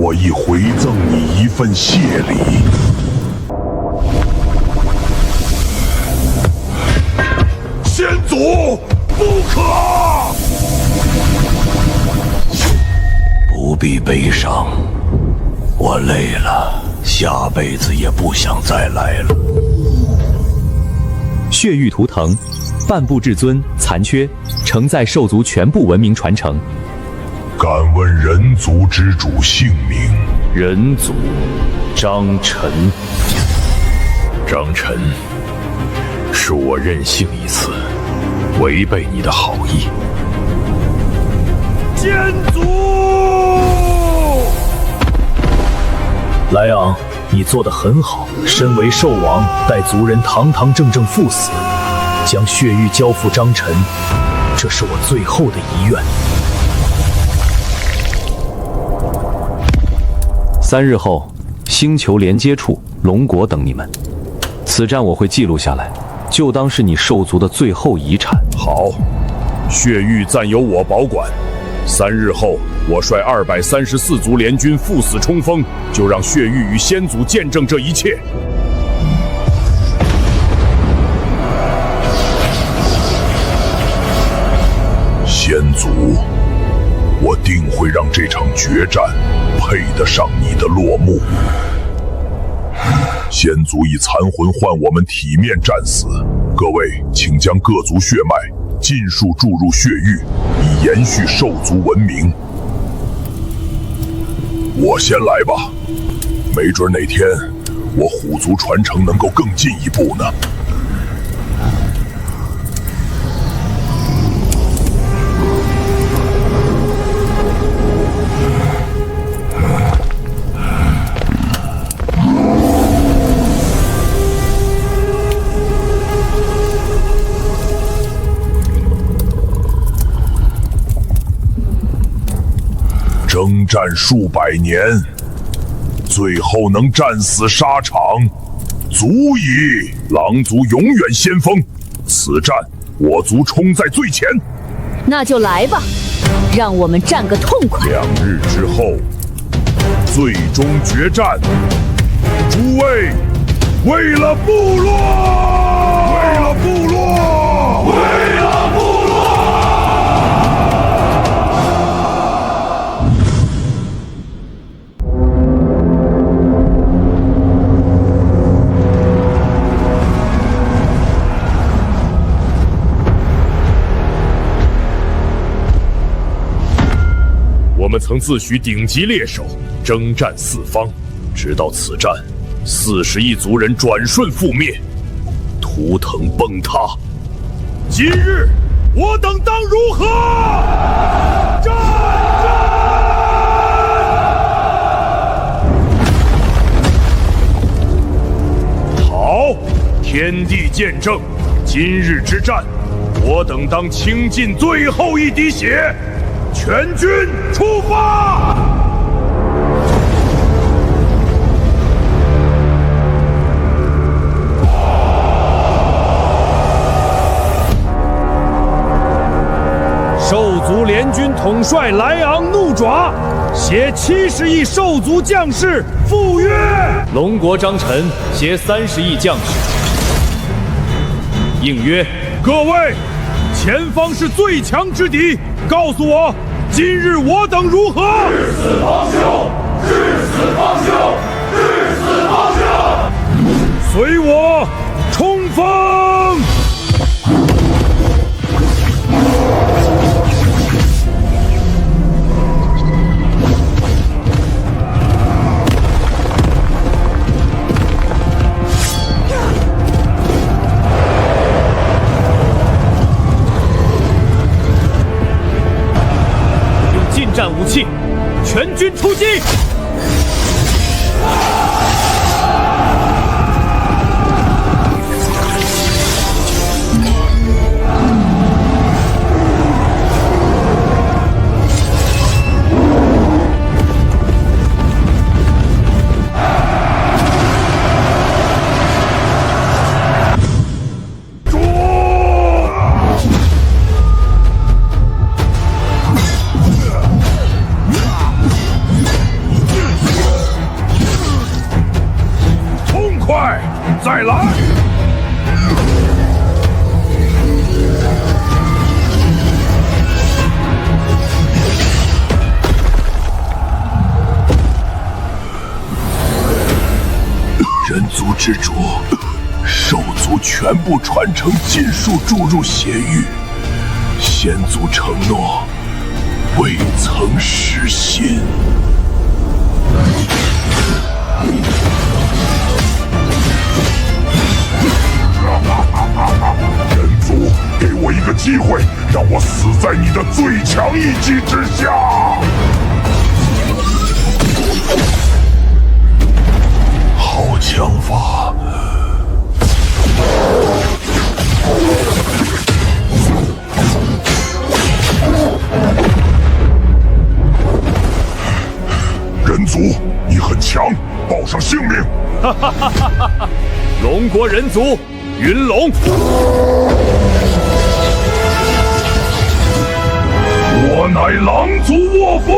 我亦回赠你一份谢礼。先祖，不可！不必悲伤，我累了，下辈子也不想再来了。血域图腾，半部至尊残缺，承载兽族全部文明传承。敢问人族之主姓名？人族张晨。张晨，恕我任性一次，违背你的好意。先祖！莱昂，你做得很好。身为兽王，待族人堂堂正正赴死，将血域交付张晨，这是我最后的遗愿。3日后，星球连接处，龙国等你们。此战我会记录下来，就当是你兽族的最后遗产。好，血域暂由我保管。3日后，我率234族联军赴死冲锋，就让血域与先祖见证这一切。先祖，我定会让这场决战配得上你的落幕。先祖以残魂换我们体面战死，各位请将各族血脉尽数注入血域，以延续兽族文明。我先来吧，没准哪天我虎族传承能够更进一步呢。征战数百年，最后能战死沙场，足以。狼族永远先锋，此战我族冲在最前。那就来吧，让我们战个痛快。2日之后，最终决战。诸位，为了部落，为了部落，为了部落。我们曾自诩顶级猎手，征战四方，直到此战，40亿族人转瞬覆灭，图腾崩塌。今日我等当如何？战！好，天地见证，今日之战，我等当倾尽最后一滴血。全军出发！兽族联军统帅莱昂怒爪，携70亿兽族将士赴约。龙国张晨携30亿将士应约。各位，前方是最强之敌，告诉我，今日我等如何？至死方休！至死方休！至死方休！随我冲锋！近战武器，全军出击！再来！人族之主，兽族全部传承尽数注入血域，先祖承诺未曾实现。人族，给我一个机会，让我死在你的最强一击之下！好枪法！人族，你很强，报上性命！哈哈哈哈哈！龙国人族云龙，我乃狼族卧夫。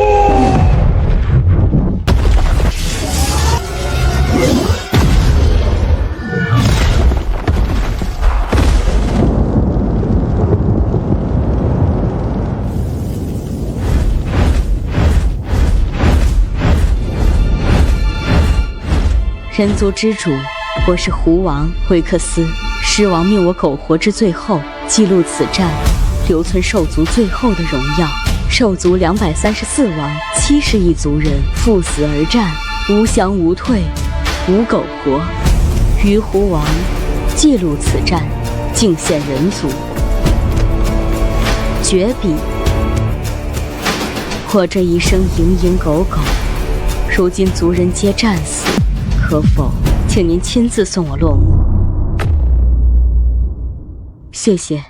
人族之主，我是狐王维克斯。狮王命我苟活至最后，记录此战，留存兽族最后的荣耀。兽族234王，70亿族人赴死而战，无降无退，无苟活。于狐王记录此战，敬献人族。绝笔。我这一生蝇营狗苟，如今族人皆战死。可否请您亲自送我落幕？谢谢。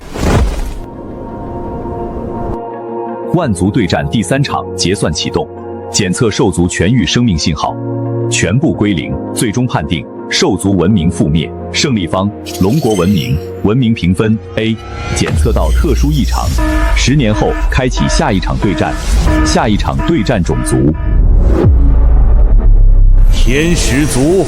万族对战第3场结算启动，检测兽族全域生命信号，全部归零，最终判定兽族文明覆灭，胜利方龙国文明，文明评分 A， 检测到特殊异常，10年后开启下一场对战，下一场对战种族。天使族。